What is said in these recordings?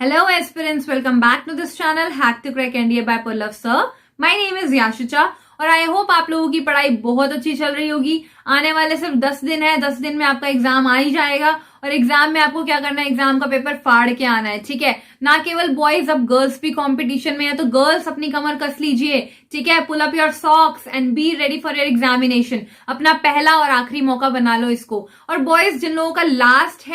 Hello aspirants, welcome back to this channel Hack to Crack NDA by Pallav Sir. My name is Yashicha और I hope आप लोगों की पढ़ाई बहुत अच्छी चल रही होगी। आने वाले सिर्फ 10 दिन है, 10 दिन में आपका एग्जाम आ ही जाएगा और एग्जाम में आपको क्या करना है, एग्जाम का पेपर फाड़ के आना है, ठीक है। ना केवल बॉयज, अब गर्ल्स भी कंपटीशन में है, तो गर्ल्स अपनी कमर कस लीजिए, ठीक है। Pull up your socks and be ready for your examination. अपना पहला और आखिरी मौका बना लो इसको। और बॉयज, जिन लोगों का लास्ट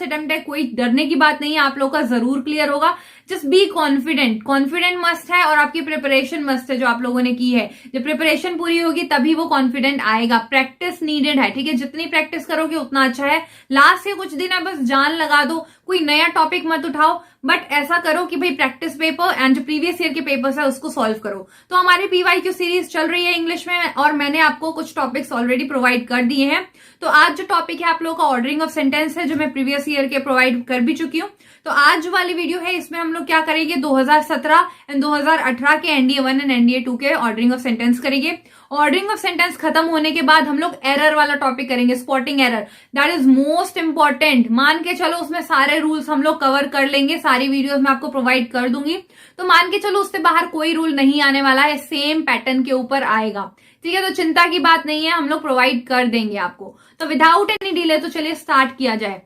अटेम्प्ट है, कोई डरने की बात नहीं है, आप लोगों का जरूर क्लियर होगा। जस्ट बी कॉन्फिडेंट मस्ट है और आपकी प्रिपरेशन मस्ट है जो आप लोगों ने की है। जब प्रिपरेशन पूरी होगी तभी वो कॉन्फिडेंट आएगा। प्रैक्टिस नीडेड है, ठीक है। जितनी प्रैक्टिस करोगे उतना अच्छा है। लास्ट के कुछ दिन है, बस जान लगा दो, कोई नया टॉपिक मत उठाओ, बट ऐसा करो कि भाई प्रैक्टिस पेपर एंड जो प्रीवियस ईयर के पेपर्स है उसको सॉल्व करो। तो हमारी पीवाईक्यू सीरीज चल रही है इंग्लिश में और मैंने आपको कुछ टॉपिक्स ऑलरेडी प्रोवाइड कर दिए हैं। तो आज जो टॉपिक है आप लोगों का ऑर्डरिंग ऑफ सेंटेंस है, जो मैं प्रीवियस ईयर के प्रोवाइड कर भी चुकी हूँ। तो आज वाली वीडियो है, इसमें हम लोग क्या करेंगे, 2017 एंड 2018 के NDA 1 एंड NDA 2 के ऑर्डरिंग ऑफ सेंटेंस करेंगे। ऑर्डरिंग ऑफ सेंटेंस खत्म होने के बाद हम लोग एरर वाला टॉपिक करेंगे, spotting error. That is most important. मान के चलो उसमें सारे रूल्स हम लोग कवर कर लेंगे, सारी वीडियोस में आपको प्रोवाइड कर दूंगी। तो मान के चलो उससे बाहर कोई रूल नहीं आने वाला है, सेम पैटर्न के ऊपर आएगा, ठीक है। तो चिंता की बात नहीं है, हम लोग प्रोवाइड कर देंगे आपको। तो विदाउट एनी डिले तो चलिए स्टार्ट किया जाए।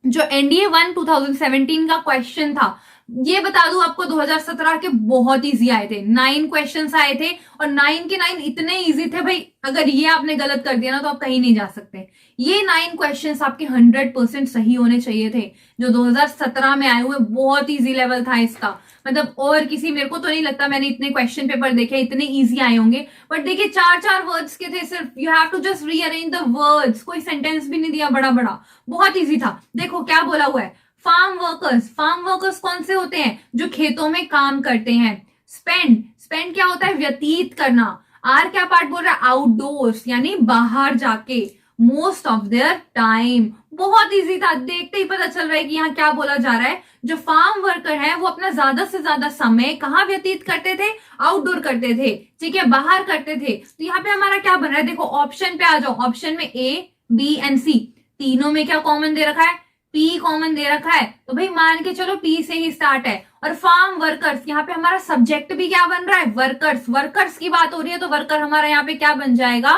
जो NDA 1 2017 का क्वेश्चन था, ये बता दूं आपको, 2017 के बहुत इजी आए थे। 9 क्वेश्चंस आए थे और 9 के 9 इतने इजी थे भाई, अगर ये आपने गलत कर दिया ना तो आप कहीं नहीं जा सकते। ये 9 क्वेश्चंस आपके 100% सही होने चाहिए थे। जो 2017 में आए हुए, बहुत इजी लेवल था इसका। मतलब और किसी, मेरे को तो नहीं लगता मैंने इतने क्वेश्चन पेपर देखे इतने इजी आए होंगे। बट देखिए 4-4 वर्ड्स के थे सिर्फ। You have to just rearrange the words. कोई सेंटेंस भी नहीं दिया बड़ा बड़ा, बहुत इजी था। देखो क्या बोला हुआ है, फार्म वर्कर्स कौन से होते हैं, जो खेतों में काम करते हैं। स्पेंड क्या होता है, व्यतीत करना। आर क्या पार्ट बोल रहा है, आउटडोर्स यानी बाहर जाके। मोस्ट ऑफ देयर टाइम, बहुत इजी था, देखते ही पता चल रहा है कि यहाँ क्या बोला जा रहा है। जो फार्म वर्कर है वो अपना ज्यादा से ज्यादा समय कहाँ व्यतीत करते थे, आउटडोर करते थे, ठीक है, बाहर करते थे। तो यहाँ पे हमारा क्या बन रहा है, देखो ऑप्शन पे आ जाओ। ऑप्शन में A, B एंड C, तीनों में क्या कॉमन दे रखा है, P कॉमन दे रखा है। तो भाई मान के चलो P से ही स्टार्ट है। और फार्म वर्कर्स, यहाँ पे हमारा सब्जेक्ट भी क्या बन रहा है, वर्कर्स की बात हो रही है, तो वर्कर हमारा यहाँ पे क्या बन जाएगा,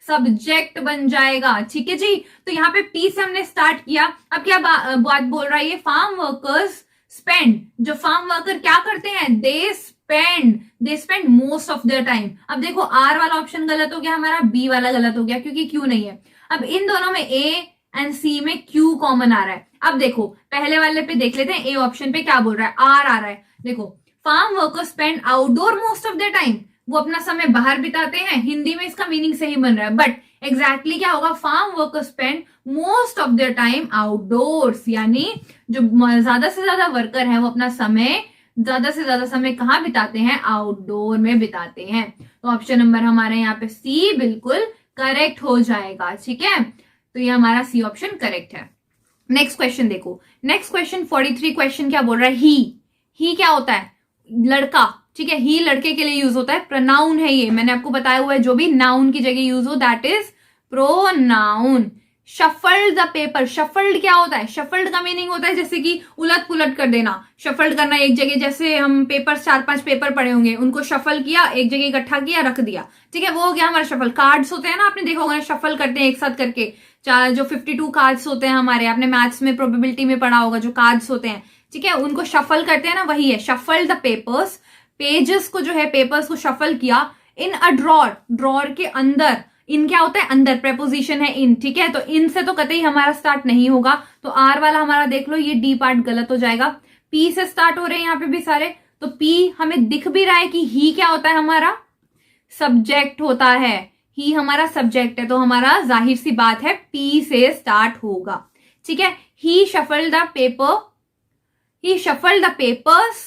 सब्जेक्ट बन जाएगा, ठीक है जी। तो यहाँ पे P से हमने स्टार्ट किया। अब क्या बात बोल रहा है ये, फार्म वर्कर्स स्पेंड। जो फार्म वर्कर क्या करते हैं, they spend most of their time. अब देखो R वाला ऑप्शन गलत हो गया हमारा, B वाला गलत हो गया क्योंकि Q नहीं है। अब इन दोनों में A एंड C में Q कॉमन आ रहा है। अब देखो पहले वाले पे देख लेते हैं, A ऑप्शन पे क्या बोल रहा है, R आ रहा है। देखो farm workers spend outdoor most of their time, वो अपना समय बाहर बिताते हैं। हिंदी में इसका मीनिंग सही बन रहा है, बट एग्जैक्टली क्या होगा, farm workers spend most of their time outdoors, यानी जो ज्यादा से ज्यादा वर्कर है वो अपना समय, ज्यादा से ज्यादा समय कहाँ बिताते हैं, आउटडोर में बिताते हैं। तो ऑप्शन नंबर हमारे यहाँ पे C बिल्कुल करेक्ट हो जाएगा, ठीक है। तो ये हमारा C ऑप्शन करेक्ट है। नेक्स्ट क्वेश्चन देखो, नेक्स्ट क्वेश्चन 43 क्वेश्चन क्या बोल रहा है, ही क्या होता है, लड़का, ठीक है। ही लड़के के लिए यूज होता है, प्रोनाउन है ये, मैंने आपको बताया हुआ है, जो भी नाउन की जगह यूज हो that is pronoun. Shuffled the paper, shuffled क्या होता है, शफल्ड का मीनिंग होता है जैसे कि उलट पुलट कर देना, शफल्ड करना एक जगह। जैसे हम पेपर 4-5 पेपर पड़े होंगे, उनको शफल किया, एक जगह इकट्ठा किया, रख दिया, ठीक है, वो हो गया हमारा शफल। कार्ड्स होते हैं ना, आपने देखा होगा शफल करते हैं एक साथ करके, जो 52 कार्ड्स होते हैं हमारे, आपने मैथ्स में प्रोबेबिलिटी में पढ़ा होगा, जो कार्ड्स होते हैं, ठीक है, उनको शफल करते हैं ना, वही है शफल द पेपर्स। पेजेस को जो है, पेपर्स को शफल किया। इन अ ड्रॉर के अंदर, इन क्या होता है, अंदर, प्रेपोजिशन है इन, ठीक है। तो इन से तो कतई हमारा स्टार्ट नहीं होगा, तो R वाला हमारा देख लो, ये D पार्ट गलत हो जाएगा। P से स्टार्ट हो रहे हैं यहाँ पे भी सारे, तो P हमें दिख भी रहा है कि ही क्या होता है, हमारा सब्जेक्ट होता है। ही हमारा सब्जेक्ट है, तो हमारा जाहिर सी बात है P से स्टार्ट होगा, ठीक है। He shuffled the papers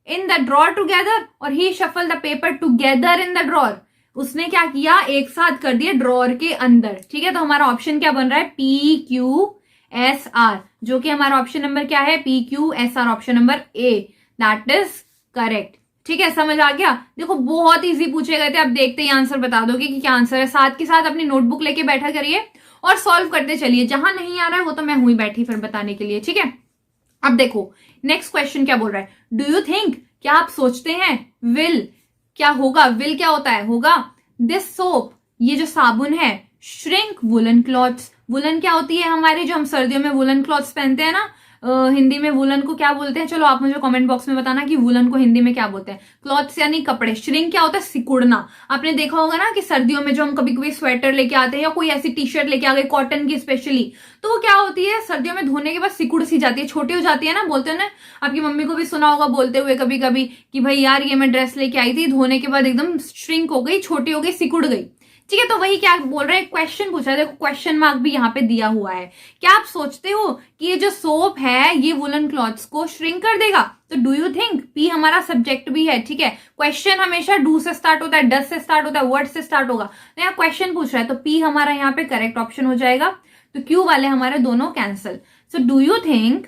in the drawer together, और he shuffle the paper together in the drawer. उसने क्या किया, एक साथ कर दिया ड्रॉर के अंदर, ठीक है। तो हमारा ऑप्शन क्या बन रहा है, PQSR, जो कि हमारा ऑप्शन नंबर क्या है, PQSR, option number A, that is correct, ठीक है। समझ आ गया। देखो बहुत इजी पूछे गए थे, अब देखते ही आंसर बता दोगे कि क्या आंसर है। साथ के साथ अपनी नोटबुक लेके बैठा करिए और सॉल्व करते चलिए। जहां नहीं आ रहा है वो तो मैं हुई बैठी फिर बताने के लिए, ठीक है। अब देखो नेक्स्ट क्वेश्चन क्या बोल रहा है, डू यू थिंक, क्या आप सोचते हैं, विल क्या होगा, विल क्या होता है, होगा, दिस सोप ये जो साबुन है, श्रिंक वुलन क्लॉथ्स, वुलन क्या होती है हमारे, जो हम सर्दियों में वुलन क्लॉथ्स पहनते हैं ना, हिंदी में वुलन को क्या बोलते हैं, चलो आप मुझे कमेंट बॉक्स में बताना कि वुलन को हिंदी में क्या बोलते हैं। क्लॉथ्स यानी कपड़े, श्रिंक क्या होता है, सिकुड़ना। आपने देखा होगा ना कि सर्दियों में जो हम कभी कभी स्वेटर लेके आते हैं या कोई ऐसी टी शर्ट लेके आ गई कॉटन की स्पेशली, तो वो क्या होती है सर्दियों में धोने के बाद सिकुड़ सी जाती है, छोटी हो जाती है ना, बोलते हैं ना, आपकी मम्मी को भी सुना होगा बोलते हुए कभी कभी कि भाई यार ये मैं ड्रेस लेके आई थी, धोने के बाद एकदम श्रिंक हो गई, छोटी हो गई, सिकुड़ गई। ठीक है, तो वही क्या बोल रहे हैं, क्वेश्चन पूछा है, देखो क्वेश्चन मार्क भी यहाँ पे दिया हुआ है। क्या आप सोचते हो कि ये जो सोप है ये वुलन क्लॉथ्स को श्रिंक कर देगा? तो डू यू थिंक, पी हमारा सब्जेक्ट भी है। ठीक है, क्वेश्चन हमेशा डू से स्टार्ट होता है, डस से स्टार्ट होता है, वर्ड से स्टार्ट होगा, तो यहाँ क्वेश्चन पूछ रहा है तो पी हमारा यहाँ पे करेक्ट ऑप्शन हो जाएगा। तो क्यू वाले हमारे दोनों cancel. So do you think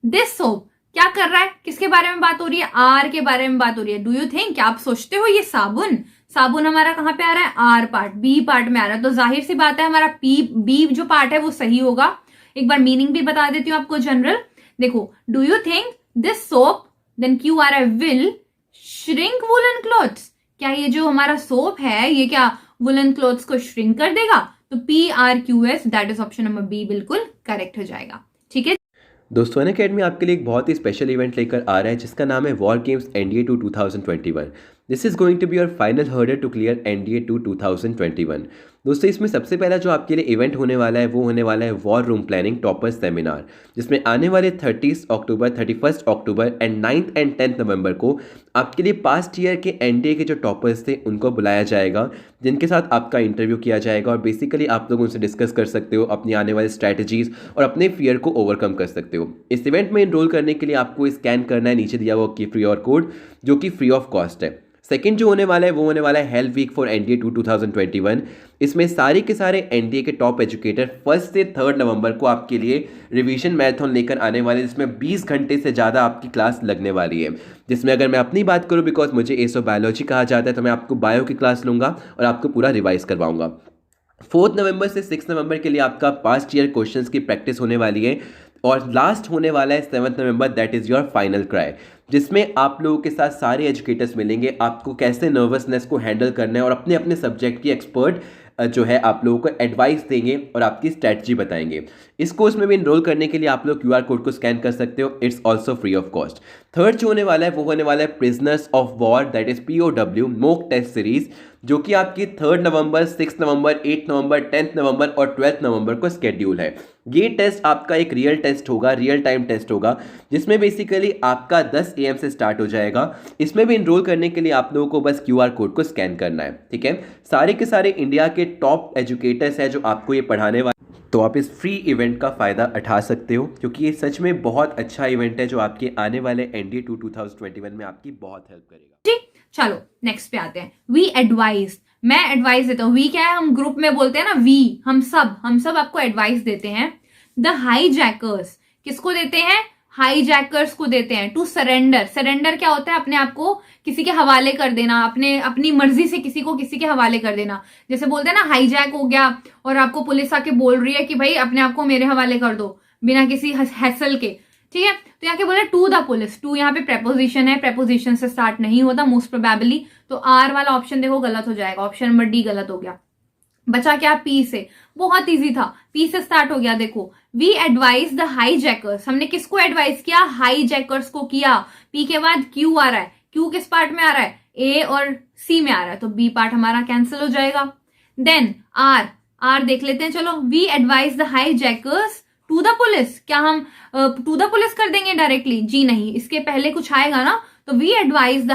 this soap क्या कर रहा है, किसके बारे में बात हो रही है, आर के बारे में बात हो रही है। डू यू थिंक, क्या आप सोचते हो ये साबुन, साबुन हमारा कहां पे आ रहा है, आर पार्ट, बी पार्ट में आ रहा है, तो जाहिर सी बात है हमारा बी जो पार्ट है वो सही होगा। एक बार मीनिंग भी बता देती हूँ आपको जनरल। देखो, do you think this soap, then Q आ रहा है विल श्रिंक वुलन क्लोथ्स, क्या ये जो हमारा सोप है ये क्या वुलन क्लोथ्स को श्रिंक कर देगा? तो PRQS, that is option number B, बिल्कुल करेक्ट हो जाएगा। ठीक है दोस्तों, अनअकैडमी आपके लिए एक बहुत ही स्पेशल इवेंट लेकर आ रहा है जिसका नाम है war games NDA 2 2021। This is going to be your final hurdle to clear NDA 2 2021। दोस्तों, इसमें सबसे पहला जो आपके लिए इवेंट होने वाला है वो होने वाला है war room planning toppers seminar, जिसमें आने वाले 30 अक्टूबर, 31 October and 9th and 10th नवंबर को आपके लिए पास्ट ईयर के NDA के जो टॉपर्स थे उनको बुलाया जाएगा, जिनके साथ आपका इंटरव्यू किया जाएगा और बेसिकली आप लोग उनसे डिस्कस कर सकते हो अपनी आने वाली स्ट्रैटेजीज और अपने फियर को ओवरकम कर सकते हो। इस इवेंट में इनरोल करने के लिए आपको स्कैन करना है नीचे दिया हुआ QR कोड, जो कि फ्री ऑफ कॉस्ट है। सेकंड जो होने वाला है वो होने वाला है हेल्थ वीक फॉर NDA 2 2021। इसमें सारे के सारे NDA के टॉप एजुकेटर 1 से 3 नवंबर को आपके लिए रिवीजन मैराथन लेकर आने वाले, जिसमें 20 घंटे से ज़्यादा आपकी क्लास लगने वाली है। जिसमें अगर मैं अपनी बात करूँ, बिकॉज मुझे एसो बायोलॉजी कहा जाता है, तो मैं आपको बायो की क्लास लूँगा और आपको पूरा रिवाइज करवाऊँगा। 4 नवंबर से 6 नवंबर के लिए आपका पास्ट ईयर क्वेश्चंस की प्रैक्टिस होने वाली है और लास्ट होने वाला है 7 नवंबर, that is your final cry, जिसमें आप लोगों के साथ सारे एजुकेटर्स मिलेंगे, आपको कैसे नर्वसनेस को हैंडल करना है और अपने अपने सब्जेक्ट की एक्सपर्ट जो है आप लोगों को एडवाइस देंगे और आपकी स्ट्रैटेजी बताएंगे। इस कोर्स में भी इनरोल करने के लिए आप लोग QR कोड को स्कैन कर सकते हो, it's also free of cost. Third जो होने वाला है वो होने वाला है prisoners of war, that is POW mock test series, जो कि आपकी 3 नवंबर, 6 नवंबर, 8 नवंबर, 10th नवंबर और 12th नवंबर को स्केड्यूल है। ये टेस्ट आपका एक रियल टेस्ट होगा, रियल टाइम टेस्ट होगा, जिसमें बेसिकली आपका 10 AM से स्टार्ट हो जाएगा। इसमें भी इनरोल करने के लिए आप लोगों को बस QR कोड को स्कैन करना है। ठीक है, सारे के सारे इंडिया के टॉप एजुकेटर्स हैं जो आपको ये पढ़ाने वाले, तो आप इस फ्री इवेंट का फ़ायदा उठा सकते हो, क्योंकि ये सच में बहुत अच्छा इवेंट है जो आपके आने वाले NDA 2 2021 में आपकी बहुत हेल्प करेगा। जी, चलो नेक्स्ट पे आते हैं। वी एडवाइज, मैं एडवाइस देता हूँ। वी क्या है, हम ग्रुप में बोलते हैं ना, वी हम सब आपको एडवाइस देते हैं। द हाईजैकर्स, किसको देते हैं, हाईजैकर्स को देते हैं। टू सरेंडर, सरेंडर क्या होता है, अपने आप को किसी के हवाले कर देना, अपनी मर्जी से किसी के हवाले कर देना। जैसे बोलते हैं ना हाईजैक हो गया और आपको पुलिस आके बोल रही है कि भाई अपने आप को मेरे हवाले कर दो बिना किसी हैसल के। ठीक है, तो यहाँ के बोले टू द पुलिस, टू यहाँ पे प्रेपोजिशन है, प्रेपोजिशन से स्टार्ट नहीं होता मोस्ट प्रोबेबली, तो आर वाला ऑप्शन देखो गलत हो जाएगा, ऑप्शन नंबर डी गलत हो गया। बचा क्या, पी से, बहुत इजी था, पी से स्टार्ट हो गया। देखो, वी एडवाइज द हाईजैकर्स, हमने किसको एडवाइस किया, हाईजैकर्स को किया। पी के बाद क्यू आ रहा है, क्यू किस पार्ट में आ रहा है, ए और सी में आ रहा है, तो बी पार्ट हमारा कैंसिल हो जाएगा। देन आर देख लेते हैं, चलो। We advise the hijackers to the police, क्या हम टू द पुलिस कर देंगे डायरेक्टली, जी नहीं, इसके पहले कुछ आएगा ना, तो we advise the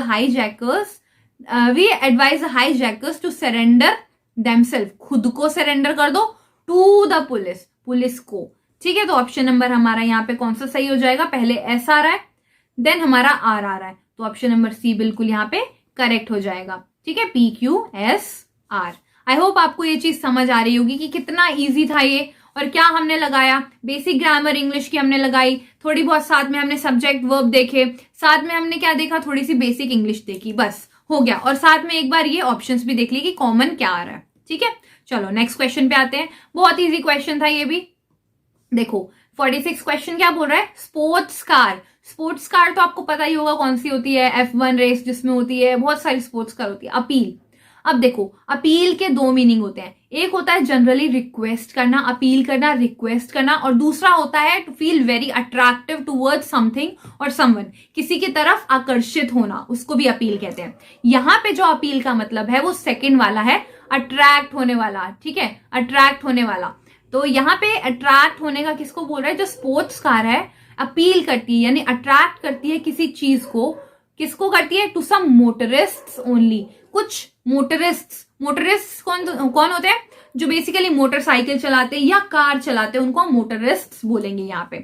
hijackers to surrender themselves, खुद को सरेंडर कर दो, टू द पुलिस, पुलिस को। ठीक है, तो ऑप्शन नंबर हमारा यहाँ पे कौन सा सही हो जाएगा, पहले एस आ रहा है, देन हमारा आर आ रहा है, तो ऑप्शन नंबर सी बिल्कुल यहाँ पे करेक्ट हो जाएगा। ठीक है, PQSR। आई होप आपको ये चीज समझ आ रही होगी कि कितना इजी था ये, और क्या हमने लगाया, बेसिक ग्रामर इंग्लिश की हमने लगाई, थोड़ी बहुत साथ में हमने सब्जेक्ट वर्ब देखे, साथ में हमने क्या देखा, थोड़ी सी बेसिक इंग्लिश देखी, बस हो गया। और साथ में एक बार ये ऑप्शंस भी देख ली कि कॉमन क्या आ रहा है। ठीक है, चलो नेक्स्ट क्वेश्चन पे आते हैं। बहुत इजी क्वेश्चन था ये भी। देखो, 46 क्वेश्चन क्या बोल रहा है, स्पोर्ट्स कार। स्पोर्ट्स कार तो आपको पता ही होगा कौन सी होती है, F1 रेस जिसमें होती है, बहुत सारी स्पोर्ट्स कार होती है। अपील, अब देखो अपील के दो मीनिंग होते हैं, एक होता है जनरली रिक्वेस्ट करना, अपील करना, रिक्वेस्ट करना, और दूसरा होता है to feel very attractive towards something और समवन, किसी की तरफ आकर्षित होना, उसको भी अपील कहते हैं। यहां पे जो अपील का मतलब है वो सेकंड वाला है, अट्रैक्ट होने वाला, ठीक है, अट्रैक्ट होने वाला। तो यहाँ पे अट्रैक्ट होने का किसको बोल रहा है, जो स्पोर्ट्स कार है अपील करती है यानी अट्रैक्ट करती है किसी चीज को, किसको करती है, टू सम मोटरिस्ट्स ओनली, कुछ मोटरिस्ट्स। मोटरिस्ट कौन होते हैं, जो बेसिकली मोटरसाइकिल चलाते हैं या कार चलाते हैं, उनको हम मोटरिस्ट्स बोलेंगे यहाँ पे।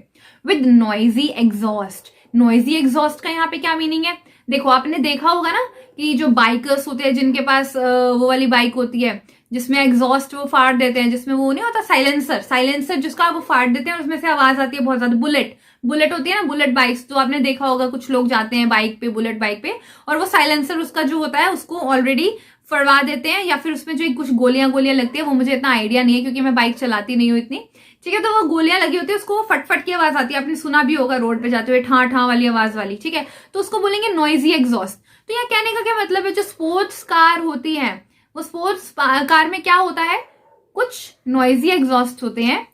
With noisy exhaust, noisy exhaust का यहाँ पे क्या मीनिंग है, देखो आपने देखा होगा ना कि जो बाइकर्स होते हैं जिनके पास वो वाली बाइक होती है जिसमें एग्जॉस्ट वो फाड़ देते हैं, जिसमें वो नहीं होता साइलेंसर, साइलेंसर जिसका वो फाड़ देते हैं और उसमें से आवाज आती है बहुत ज्यादा। बुलेट, बुलेट होती है ना, बुलेट बाइक्स, तो आपने देखा होगा कुछ लोग जाते हैं बाइक पे, बुलेट बाइक पे, और वो साइलेंसर उसका जो होता है उसको ऑलरेडी फड़वा देते हैं, या फिर उसमें जो कुछ गोलियां लगती है, वो मुझे इतना आइडिया नहीं है क्योंकि मैं बाइक चलाती नहीं हूँ इतनी, ठीक है। तो वो गोलियां लगी होती है, उसको फटफट की आवाज आती है, आपने सुना भी होगा रोड पे जाते हुए, ठा ठा वाली आवाज वाली, ठीक है, तो उसको बोलेंगे नॉइजी एग्जॉस्ट। तो यहाँ कहने का क्या मतलब है, जो स्पोर्ट्स कार होती है वो स्पोर्ट्स कार में क्या होता है, कुछ नॉइजी एग्जॉस्ट होते हैं,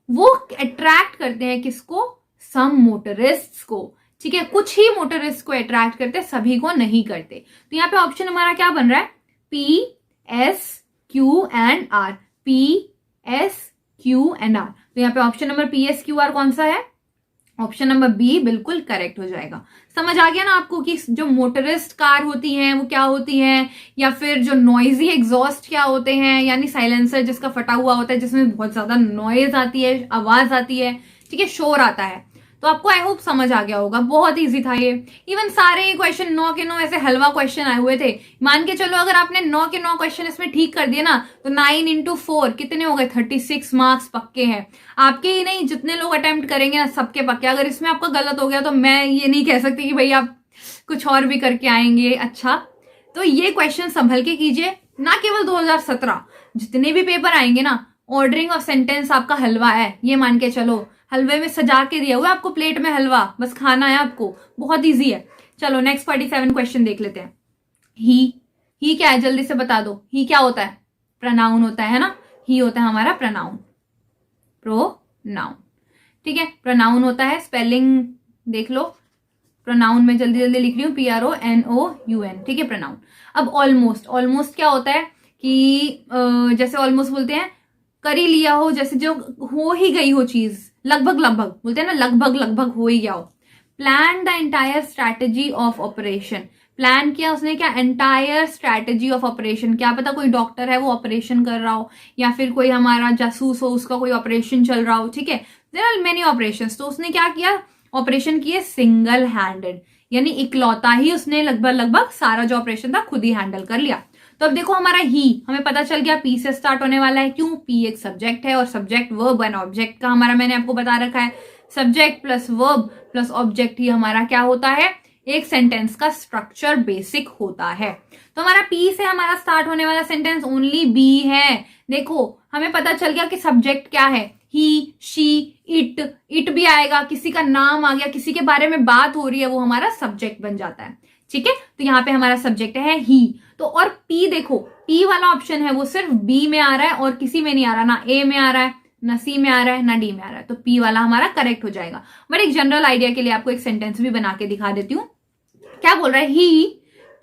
वो अट्रैक्ट करते हैं किसको, सम मोटरिस्ट्स को, ठीक है, कुछ ही मोटरिस्ट को अट्रैक्ट करते हैं, सभी को नहीं करते। तो यहाँ पे ऑप्शन हमारा क्या बन रहा है, PSQR, PSQR। तो यहाँ पे ऑप्शन नंबर PSQR कौन सा है, ऑप्शन नंबर बी बिल्कुल करेक्ट हो जाएगा। समझ आ गया ना आपको कि जो मोटरिस्ट कार होती हैं वो क्या होती हैं, या फिर जो नॉइजी एग्जॉस्ट क्या होते हैं, यानी साइलेंसर जिसका फटा हुआ होता है, जिसमें बहुत ज्यादा नॉइज आती है, आवाज आती है, ठीक है, शोर आता है। तो आपको आई होप समझ आ गया होगा, बहुत इजी था ये। इवन सारे क्वेश्चन 9 के 9 ऐसे हलवा क्वेश्चन आए हुए थे। मान के चलो अगर आपने 9 के 9 क्वेश्चन इसमें ठीक कर दिए ना, तो 9 into 4 कितने हो गए, 36 मार्क्स पक्के हैं। आपके ही नहीं, जितने लोग अटेम्प्ट करेंगे ना सबके पक्के। अगर इसमें आपका गलत हो गया तो मैं ये नहीं कह सकती कि भाई आप कुछ और भी करके आएंगे। अच्छा, तो ये क्वेश्चन संभल के कीजिए, ना केवल 2017, जितने भी पेपर आएंगे ना, ऑर्डरिंग ऑफ सेंटेंस आपका हलवा है, ये मान के चलो। हलवे में सजा के दिया हुआ आपको प्लेट में हलवा, बस खाना है आपको, बहुत इजी है। चलो नेक्स्ट 47 क्वेश्चन देख लेते हैं। ही क्या है, जल्दी से बता दो, ही क्या होता है, प्रोनाउन होता है ना, ही होता है हमारा प्रोनाउन, प्रोनाउन, ठीक है, प्रोनाउन होता है। स्पेलिंग देख लो, प्रोनाउन में जल्दी जल्दी लिख रही हूँ, PRONOUN, ठीक है, प्रोनाउन। अब ऑलमोस्ट, ऑलमोस्ट क्या होता है कि जैसे ऑलमोस्ट बोलते हैं कर ही लिया हो, जैसे जो हो ही गई हो चीज, लगभग लगभग बोलते हैं ना, लगभग लगभग हो ही गया हो। Plan the entire strategy of operation, plan किया उसने क्या, एंटायर स्ट्रैटेजी ऑफ ऑपरेशन। क्या पता कोई डॉक्टर है वो ऑपरेशन कर रहा हो, या फिर कोई हमारा जासूस हो उसका कोई ऑपरेशन चल रहा हो, ठीक है, देयर आर मेनी ऑपरेशंस। तो उसने क्या किया, ऑपरेशन किए सिंगल हैंडेड, यानी इकलौता ही उसने लगभग लगभग सारा जो ऑपरेशन था खुद ही हैंडल कर लिया। तो अब देखो हमारा ही, हमें पता चल गया पी से स्टार्ट होने वाला है, क्यों, पी एक सब्जेक्ट है और सब्जेक्ट वर्ब एंड ऑब्जेक्ट का हमारा मैंने आपको बता रखा है, subject plus verb plus object ही हमारा क्या होता है, एक सेंटेंस का स्ट्रक्चर बेसिक होता है। तो हमारा पी से हमारा स्टार्ट होने वाला सेंटेंस ओनली बी है। देखो हमें पता चल गया कि सब्जेक्ट क्या है, ही, शी, इट भी आएगा, किसी का नाम आ गया, किसी के बारे में बात हो रही है, वो हमारा सब्जेक्ट बन जाता है, ठीक है। तो यहाँ पे हमारा सब्जेक्ट है ही। तो और पी देखो, पी वाला ऑप्शन है वो सिर्फ बी में आ रहा है और किसी में नहीं आ रहा, ना ए में आ रहा है, ना सी में आ रहा है, ना डी में आ रहा है, तो पी वाला हमारा करेक्ट हो जाएगा। बट एक जनरल आइडिया के लिए आपको एक सेंटेंस भी बना के दिखा देती हूँ। क्या बोल रहा है, he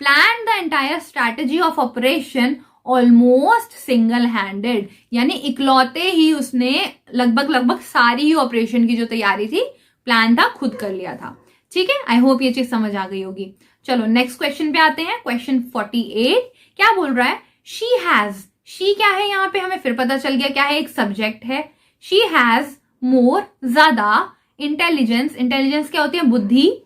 plan the entire strategy of operation almost single handed, यानी इकलौते ही उसने लगभग लगभग सारी ही ऑपरेशन की जो तैयारी थी, प्लान था, खुद कर लिया था, ठीक है। आई होप ये चीज समझ आ गई होगी। चलो नेक्स्ट क्वेश्चन पे आते हैं, क्वेश्चन 48। क्या बोल रहा है, शी हैज, शी क्या है, यहाँ पे हमें फिर पता चल गया क्या है, एक सब्जेक्ट है। शी हैज मोर, ज्यादा, इंटेलिजेंस, इंटेलिजेंस क्या होती है, बुद्धि,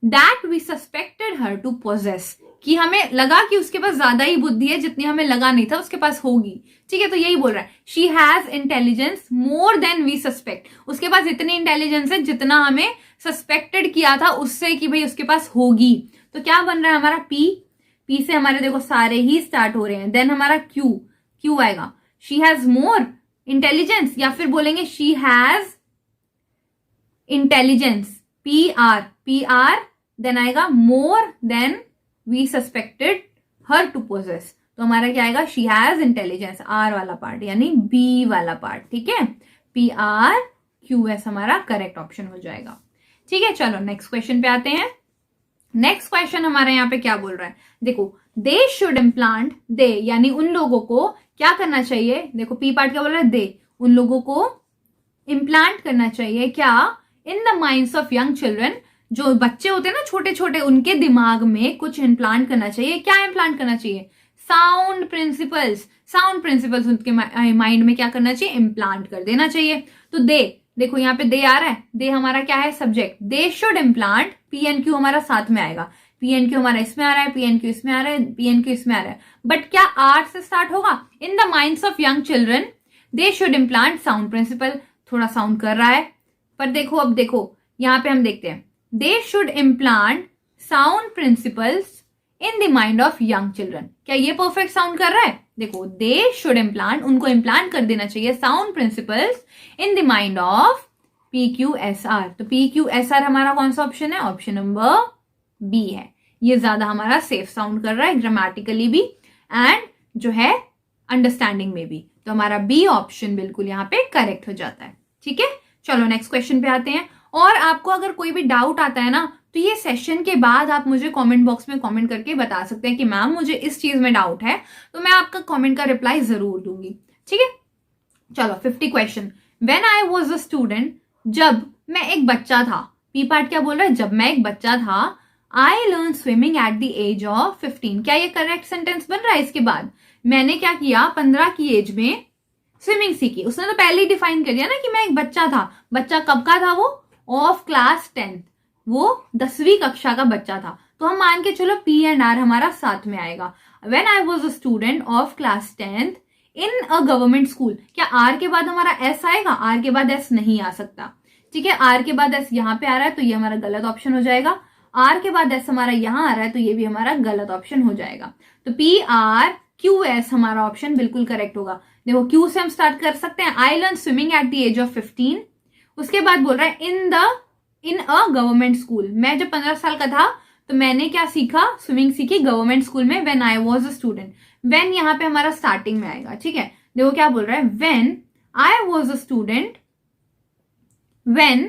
that we suspected her to possess, कि हमें लगा कि उसके पास ज्यादा ही बुद्धि है जितनी हमें लगा नहीं था उसके पास होगी, ठीक है। तो यही बोल रहा है, she has intelligence more than we suspect, उसके पास इतनी इंटेलिजेंस है जितना हमें सस्पेक्टेड किया था उससे कि भाई उसके पास होगी। तो क्या बन रहा है हमारा पी, पी से हमारे देखो सारे ही स्टार्ट हो रहे हैं, देन हमारा क्यू, क्यू आएगा, शी हैज मोर इंटेलिजेंस, या फिर बोलेंगे she has intelligence, PR then आएगा more than we suspected her to possess, तो हमारा क्या आएगा, शी हैज इंटेलिजेंस, R वाला पार्ट यानी B वाला पार्ट, ठीक है, PRQS हमारा करेक्ट ऑप्शन हो जाएगा। ठीक है, चलो नेक्स्ट क्वेश्चन पे आते हैं। नेक्स्ट क्वेश्चन हमारे यहाँ पे क्या बोल रहा है, देखो, दे शुड इम्प्लांट, दे यानी उन लोगों को क्या करना चाहिए, देखो P पार्ट क्या बोल रहा है, दे उन लोगों को इम्प्लांट करना चाहिए क्या, इन the minds of young children, जो बच्चे होते हैं ना छोटे छोटे, उनके दिमाग में कुछ इम्प्लांट करना चाहिए, क्या इम्प्लांट करना चाहिए, साउंड प्रिंसिपल्स, साउंड प्रिंसिपल्स उनके माइंड में क्या करना चाहिए, इम्प्लांट कर देना चाहिए। तो दे, देखो यहाँ पे दे आ रहा है, दे हमारा क्या है, subject, they should implant, PNQ हमारा साथ में आएगा, PNQ हमारा इसमें आ रहा है, PNQ इसमें आ रहा है, PNQ इसमें आ रहा है, बट क्या R से स्टार्ट होगा, in the minds of young children they should implant sound principle, थोड़ा साउंड कर रहा है, पर देखो अब देखो यहाँ पे हम देखते हैं, दे should implant sound principles in the mind of young children, क्या ये परफेक्ट साउंड कर रहा है, देखो दे शुड इम्प्लांट, उनको इम्प्लांट कर देना चाहिए sound principles in the mind of PQSR, तो PQSR हमारा कौन सा ऑप्शन है, ऑप्शन नंबर B है, ये ज्यादा हमारा सेफ साउंड कर रहा है ग्रामेटिकली भी एंड जो है अंडरस्टैंडिंग में भी, तो हमारा B ऑप्शन बिल्कुल यहाँ पे करेक्ट हो जाता है। ठीक है, चलो नेक्स्ट क्वेश्चन पे आते हैं। और आपको अगर कोई भी डाउट आता है ना, तो ये सेशन के बाद आप मुझे कमेंट बॉक्स में कमेंट करके बता सकते हैं कि मैम मुझे इस चीज में डाउट है, तो मैं आपका कमेंट का रिप्लाई जरूर दूंगी। ठीक है, चलो 50 question, when I was a student, जब मैं एक बच्चा था, P पार्ट क्या बोल रहा है, जब मैं एक बच्चा था, I learn swimming at the age of 15, क्या ये करेक्ट सेंटेंस बन रहा है, इसके बाद मैंने क्या किया, 15 की एज में स्विमिंग सीखी, उसने तो पहले ही डिफाइन कर दिया ना कि मैं एक बच्चा था, बच्चा कब का था वो, ऑफ क्लास 10th, वो 10वीं कक्षा का बच्चा था, तो हम मान के चलो P एंड R हमारा साथ में आएगा। When I was a student of class 10th in a government school, क्या R के बाद हमारा S आएगा, R के बाद S नहीं आ सकता, ठीक है, R के बाद S यहाँ पे आ रहा है तो ये हमारा गलत ऑप्शन हो जाएगा, R के बाद S हमारा यहाँ आ रहा है तो ये भी हमारा गलत ऑप्शन हो जाएगा, तो PRQS हमारा ऑप्शन बिल्कुल करेक्ट होगा। देखो Q से हम स्टार्ट कर सकते हैं, I learn swimming at the age of 15, उसके बाद बोल रहा है इन अ गवर्नमेंट स्कूल, मैं जब 15 साल का था तो मैंने क्या सीखा, स्विमिंग सीखी गवर्नमेंट स्कूल में, when I was a student, when यहाँ पे हमारा स्टार्टिंग में आएगा। ठीक है, देखो क्या बोल रहा है, when I was a student, when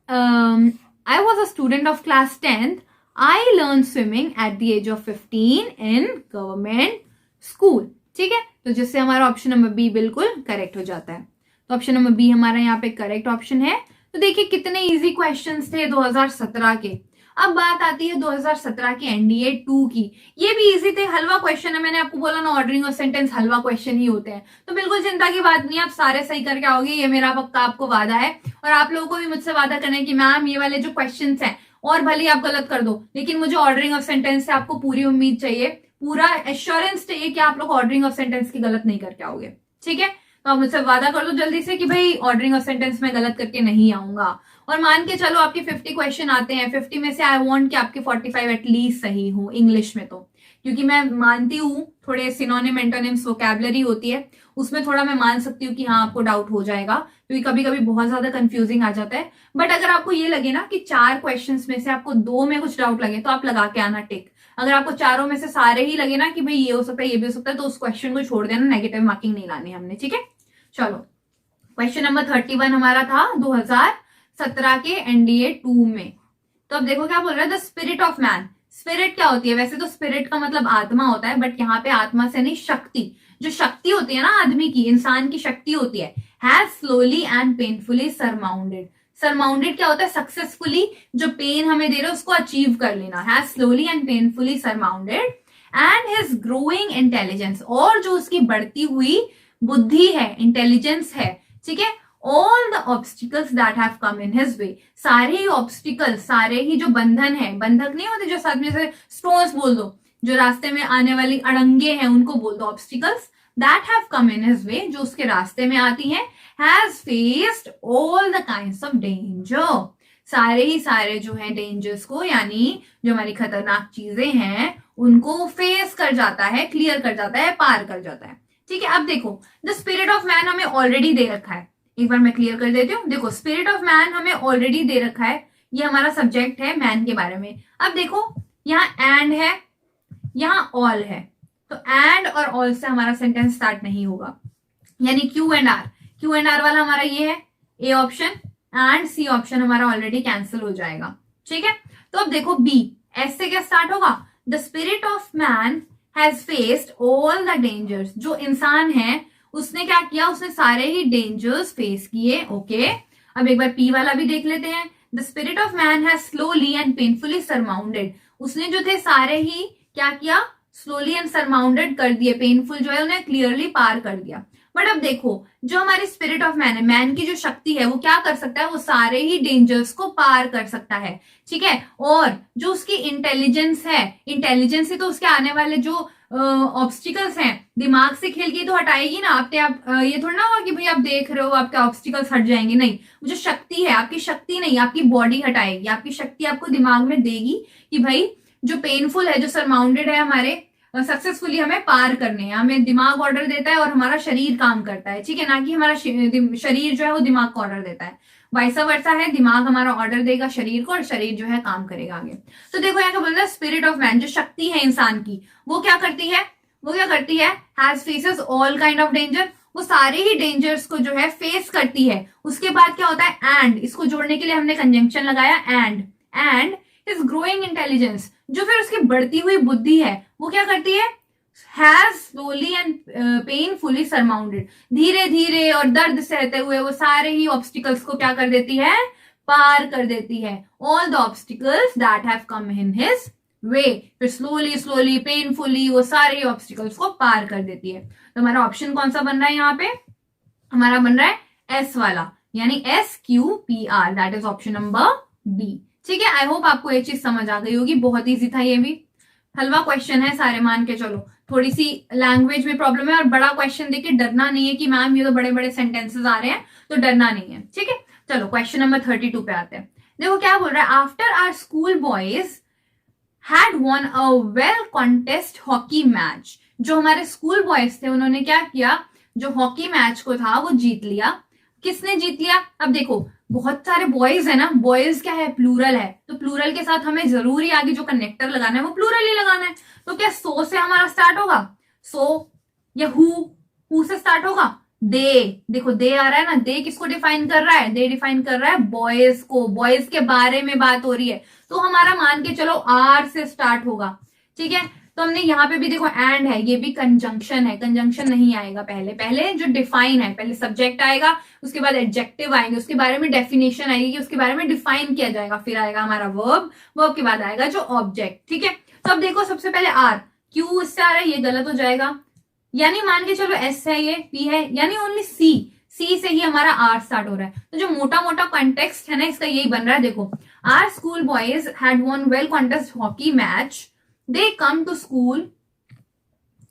I was a student of class 10th I learn swimming at the age of 15 in government school. ठीक है, तो जिससे हमारा ऑप्शन नंबर B बिल्कुल करेक्ट हो जाता है, तो ऑप्शन नंबर B हमारा यहाँ पे करेक्ट ऑप्शन है। तो देखिए कितने इजी क्वेश्चंस थे 2017 के। अब बात आती है 2017 के NDA 2 की, ये भी इजी थे, हलवा क्वेश्चन है, मैंने आपको बोला ना ऑर्डरिंग ऑफ सेंटेंस हलवा क्वेश्चन ही होते हैं, तो बिल्कुल चिंता की बात नहीं, आप सारे सही करके आओगे, ये मेरा पक्का आपको वादा है, और आप लोगों को भी मुझसे वादा करना है कि मैम ये वाले जो क्वेश्चन हैं और भले ही आप गलत कर दो, लेकिन मुझे ऑर्डरिंग ऑफ सेंटेंस से आपको पूरी उम्मीद चाहिए, पूरा एश्योरेंस चाहिए कि आप लोग ऑर्डरिंग ऑफ सेंटेंस की गलत नहीं करके आओगे। ठीक है, तो आप मुझसे वादा कर दो जल्दी से कि भाई ऑर्डरिंग ऑफ सेंटेंस में गलत करके नहीं आऊंगा, और मान के चलो आपके 50 क्वेश्चन आते हैं, 50 में से आई वांट कि आपके 45 एटलीस्ट सही हो इंग्लिश में, तो क्योंकि मैं मानती हूँ थोड़े सिनोनिम एंटोनिम्स वोकैबुलरी होती है, उसमें थोड़ा मैं मान सकती हूँ कि हाँ आपको डाउट हो जाएगा, क्योंकि कभी कभी बहुत ज्यादा कंफ्यूजिंग आ जाता है। बट अगर आपको ये लगे ना कि 4 क्वेश्चन में से आपको 2 में कुछ डाउट लगे, तो आप लगा के आना टिक। अगर आपको चारों में से सारे ही लगे ना कि भाई ये हो सकता है ये भी हो सकता है, तो उस क्वेश्चन को छोड़ देना, नेगेटिव मार्किंग नहीं लानी हमने। ठीक है, चलो क्वेश्चन नंबर 31 हमारा था 2017 के NDA 2 में। तो अब देखो क्या बोल रहा है, the spirit of man, spirit क्या होती है, वैसे तो स्पिरिट का मतलब आत्मा होता है, बट यहाँ पे आत्मा से नहीं शक्ति, जो शक्ति होती है ना आदमी की, इंसान की शक्ति होती है, has slowly and painfully surmounted. Surmounted क्या होता है, सक्सेसफुली जो पेन हमें दे रहे हैं उसको अचीव कर लेना, has slowly and painfully surmounted and his growing intelligence, और जो उसकी बढ़ती हुई बुद्धि है, इंटेलिजेंस है, ठीक है, all the obstacles that have come in his way, सारे ही ऑब्स्टिकल्स, सारे ही जो बंधन है, बंधक नहीं होते जो साथ में से स्टोन्स बोल दो, जो रास्ते में आने वाली अड़ंगे हैं उनको बोल दो obstacles, that have come in his way, जो उसके रास्ते में आती हैं, has faced all the kinds of danger, सारे ही सारे जो है डेंजर्स को, यानी जो हमारी खतरनाक चीजें हैं उनको फेस कर जाता है, क्लियर कर जाता है, पार कर जाता है। ठीक है, अब देखो द स्पिरिट ऑफ मैन हमें ऑलरेडी दे रखा है, एक बार मैं क्लियर कर देती हूँ। देखो स्पिरिट ऑफ मैन हमें ऑलरेडी दे रखा है, ये हमारा सब्जेक्ट है मैन के बारे में। अब देखो यहाँ एंड है, यहाँ ऑल है, तो एंड और ऑल से हमारा सेंटेंस स्टार्ट नहीं होगा, यानी Q and R. Q and R वाला हमारा ये है A option, and C option हमारा ऑलरेडी कैंसिल हो जाएगा। ठीक है, तो अब देखो बी, एस से क्या स्टार्ट होगा? The spirit of man has faced all the dangers. जो इंसान है उसने क्या किया? उसने सारे ही डेंजर्स फेस किए। ओके, अब एक बार पी वाला भी देख लेते हैं। The spirit of man has slowly and painfully surmounted. उसने जो थे सारे ही क्या किया? स्लोली एंड सरमाउंडेड कर दिए, पेनफुल जो है उन्हें क्लियरली पार कर दिया। बट अब देखो जो हमारी स्पिरिट ऑफ मैन है, मैन की जो शक्ति है वो क्या कर सकता है? वो सारे ही डेंजर्स को पार कर सकता है। ठीक है, और जो उसकी इंटेलिजेंस है, इंटेलिजेंस से तो उसके आने वाले जो ऑब्स्टिकल्स हैं दिमाग से खेल के तो हटाएगी ना। आप ये थोड़ा ना होगा कि भाई आप देख रहे हो आपके ऑब्स्टिकल्स हट जाएंगे, नहीं। जो शक्ति है आपकी शक्ति नहीं, आपकी बॉडी हटाएगी। आपकी शक्ति आपको दिमाग में देगी कि भाई जो पेनफुल है, जो सरमाउंडेड है, हमारे सक्सेसफुली हमें पार करने हैं। हमें दिमाग ऑर्डर देता है और हमारा शरीर काम करता है। ठीक है, ना कि हमारा शरीर जो है वो दिमाग को ऑर्डर देता है। वैसा वर्षा है, दिमाग हमारा ऑर्डर देगा शरीर को और शरीर जो है काम करेगा आगे। तो देखो यहाँ क्या बोल रहा है? स्पिरिट ऑफ मैन, जो शक्ति है इंसान की, वो क्या करती है? Has faces all kind of danger. वो सारे ही डेंजर्स को जो है फेस करती है। उसके बाद क्या होता है? एंड, इसको जोड़ने के लिए हमने कंजंक्शन लगाया एंड इज ग्रोइंग इंटेलिजेंस। जो फिर उसकी बढ़ती हुई बुद्धि है वो क्या करती है? Has slowly and painfully surmounted. धीरे धीरे और दर्द सहते हुए वो सारे ही ऑब्स्टिकल्स को क्या कर देती है? पार कर देती है। All the obstacles that have come in his way. फिर स्लोली पेनफुली वो सारे ही ऑब्स्टिकल्स को पार कर देती है। तो हमारा ऑप्शन कौन सा बन रहा है यहाँ पे? हमारा बन रहा है एस वाला, यानी SQPR, that is option number B. ठीक है, आई होप आपको ये चीज समझ आ गई होगी। बहुत इजी था, ये भी हलवा क्वेश्चन है सारे, मान के चलो। थोड़ी सी लैंग्वेज में प्रॉब्लम है और बड़ा क्वेश्चन देखिए, डरना नहीं है कि मैम ये तो बड़े बड़े सेंटेंसेस आ रहे हैं, तो डरना नहीं है। ठीक है, चलो क्वेश्चन नंबर 32 पे आते हैं। देखो क्या बोल रहा है? After our school boys had won a well contest hockey match. जो हमारे स्कूल बॉयज थे उन्होंने क्या किया? जो हॉकी मैच को था वो जीत लिया। किसने जीत लिया? अब देखो बहुत सारे बॉयज है ना, बॉयज क्या है? प्लूरल है, तो प्लूरल के साथ हमें जरूरी आगे जो कनेक्टर लगाना है वो प्लूरल ही लगाना है। तो क्या सो से हमारा स्टार्ट होगा? सो, या हु से स्टार्ट होगा? दे। देखो दे आ रहा है ना, दे किसको डिफाइन कर रहा है? दे डिफाइन कर रहा है बॉयज को, बॉयज के बारे में बात हो रही है। तो हमारा मान के चलो आर से स्टार्ट होगा। ठीक है, तो हमने यहाँ पे भी देखो एंड है, ये भी कंजंक्शन है, कंजंक्शन नहीं आएगा। पहले जो डिफाइन है, पहले सब्जेक्ट आएगा, उसके बाद एडजेक्टिव आएंगे, उसके बारे में डेफिनेशन आएगी, उसके बारे में डिफाइन किया जाएगा, फिर आएगा हमारा वर्ब के बाद आएगा जो ऑब्जेक्ट। ठीक है, तो अब देखो सबसे पहले आर, क्यू इससे आ रहा है, ये गलत हो जाएगा, यानी मान के चलो एस है, ये पी है, यानी ओनली सी से ही हमारा आर स्टार्ट हो रहा है। तो जो मोटा मोटा कॉन्टेक्स्ट है ना इसका यही बन रहा है। देखो our school boys had won well contest hockey match, they come to school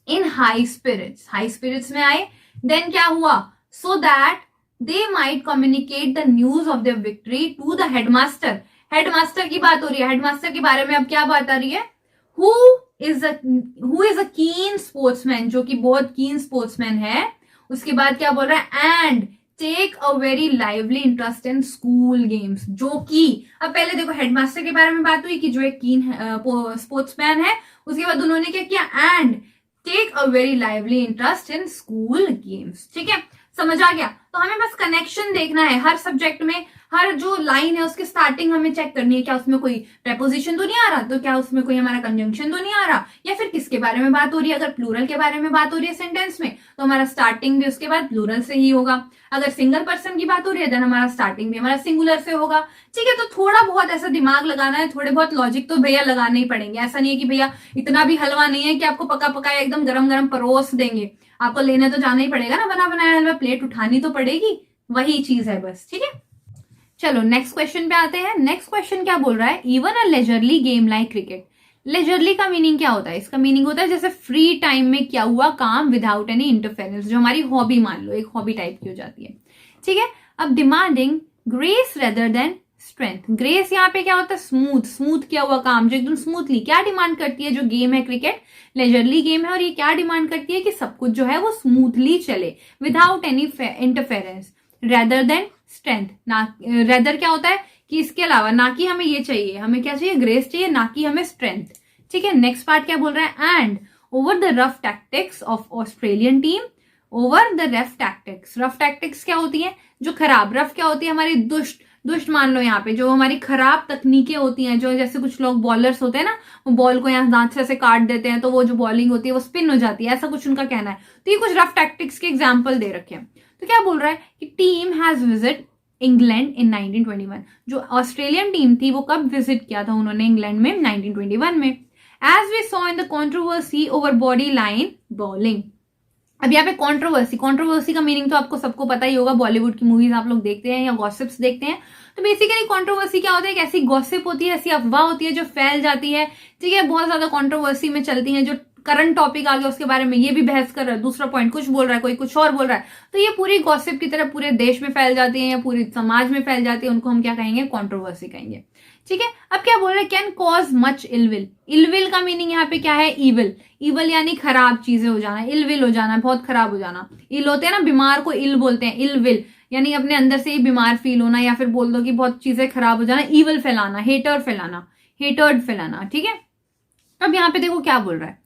in high spirits में आए, then क्या हुआ? so that they might communicate the news of their victory to the headmaster की बात हो रही है। हेडमास्टर के बारे में अब क्या बात आ रही है? who is a keen sportsman, जो कि बहुत कीन स्पोर्ट्समैन है। उसके बाद क्या बोल रहा है? and take a very lively interest in school games, जो कि अब पहले देखो हेडमास्टर के बारे में बात हुई कि जो एक कीन स्पोर्ट्समैन है, उसके बाद उन्होंने क्या किया? And take a very lively interest in school games. ठीक है, समझ आ गया? तो हमें बस कनेक्शन देखना है हर सब्जेक्ट में, हर जो लाइन है उसकी स्टार्टिंग हमें चेक करनी है, क्या उसमें कोई प्रेपोजिशन तो नहीं आ रहा, तो क्या उसमें कोई हमारा कंजंक्शन तो नहीं आ रहा, या फिर किसके बारे में बात हो रही है। अगर प्लूरल के बारे में बात हो रही है सेंटेंस में, तो हमारा स्टार्टिंग भी उसके बाद प्लूरल से ही होगा। अगर सिंगल पर्सन की बात हो रही है देन हमारा स्टार्टिंग भी हमारा सिंगुलर से होगा। ठीक है, तो थोड़ा बहुत ऐसा दिमाग लगाना है, थोड़े बहुत लॉजिक तो भैया लगाने ही पड़ेंगे। ऐसा नहीं है कि भैया इतना भी हलवा नहीं है कि आपको पका पकाया एकदम गरम गरम परोस देंगे, आपको लेने तो जाना ही पड़ेगा ना, बना बनाया हलवा, प्लेट उठानी तो पड़ेगी, वही चीज है बस। ठीक है, चलो नेक्स्ट क्वेश्चन पे आते हैं। नेक्स्ट क्वेश्चन क्या बोल रहा है? इवन अ leisurely game like cricket. Leisurely का मीनिंग क्या होता है? इसका मीनिंग होता है जैसे फ्री टाइम में किया हुआ काम विदाउट एनी इंटरफेरेंस, जो हमारी हॉबी मान लो, एक हॉबी टाइप की हो जाती है। ठीक है, अब demanding grace rather than strength. Grace यहाँ पे क्या होता है? स्मूथ किया हुआ काम, जो एकदम स्मूथली। क्या डिमांड करती है? जो गेम है क्रिकेट लेजरली गेम है, और ये क्या डिमांड करती है कि सब कुछ जो है वो स्मूथली चले without any interference. Rather than strength. ना रेदर क्या होता है कि इसके अलावा, ना कि हमें ये चाहिए, हमें क्या चाहिए, ग्रेस चाहिए, ना कि हमें स्ट्रेंथ। ठीक है, नेक्स्ट पार्ट क्या बोल रहा है, and over the rough tactics of Australian team, over the rough tactics. Rough tactics क्या होती है, जो खराब, रफ क्या होती है, हमारी दुष्ट, दुष्ट मान लो यहाँ पे, जो हमारी खराब तकनीकें होती हैं, जो जैसे कुछ लोग बॉलर्स होते हैं ना, वो बॉल को यहाँ दांत से ऐसे काट देते हैं तो वो जो बॉलिंग होती है वो स्पिन हो जाती है, ऐसा कुछ उनका कहना है। तो ये कुछ रफ टैक्टिक्स के एग्जाम्पल दे रखे हैं। तो क्या बोल रहा है कि team has visit England in 1921। जो ऑस्ट्रेलियन टीम थी वो कब विजिट किया था उन्होंने, इंग्लैंड में 1921 में। As we saw in the controversy over body line bowling. अब यहाँ पे कंट्रोवर्सी, कंट्रोवर्सी का मीनिंग तो आपको सबको पता ही होगा, बॉलीवुड की मूवीज आप लोग देखते हैं या गॉसिप्स देखते हैं। तो बेसिकली कंट्रोवर्सी क्या होता है, एक ऐसी गॉसिप होती है, ऐसी अफवाह होती है जो फैल जाती है। ठीक है, बहुत ज्यादा कंट्रोवर्सी में चलती है, जो करंट टॉपिक आ गया उसके बारे में ये भी बहस कर रहा है, दूसरा पॉइंट कुछ बोल रहा है, कोई कुछ और बोल रहा है, तो ये पूरी गॉसिप की तरह पूरे देश में फैल जाती है या पूरे समाज में फैल जाती है, उनको हम क्या कहेंगे, कंट्रोवर्सी कहेंगे। ठीक है, अब क्या बोल रहे हैं, can cause much ill will. Ill will का मीनिंग यहाँ पे क्या है, इविल। इविल यानी खराब चीजें हो जाना, इलविल हो जाना, बहुत खराब हो जाना। इल होते हैं ना, बीमार को इल बोलते हैं, इलविल यानी अपने अंदर से ही बीमार फील होना, या फिर बोल दो कि बहुत चीजें खराब हो जाना, इविल फैलाना, हेटर फैलाना, हेटर्ड फैलाना। ठीक है, अब यहाँ पे देखो क्या बोल रहा है,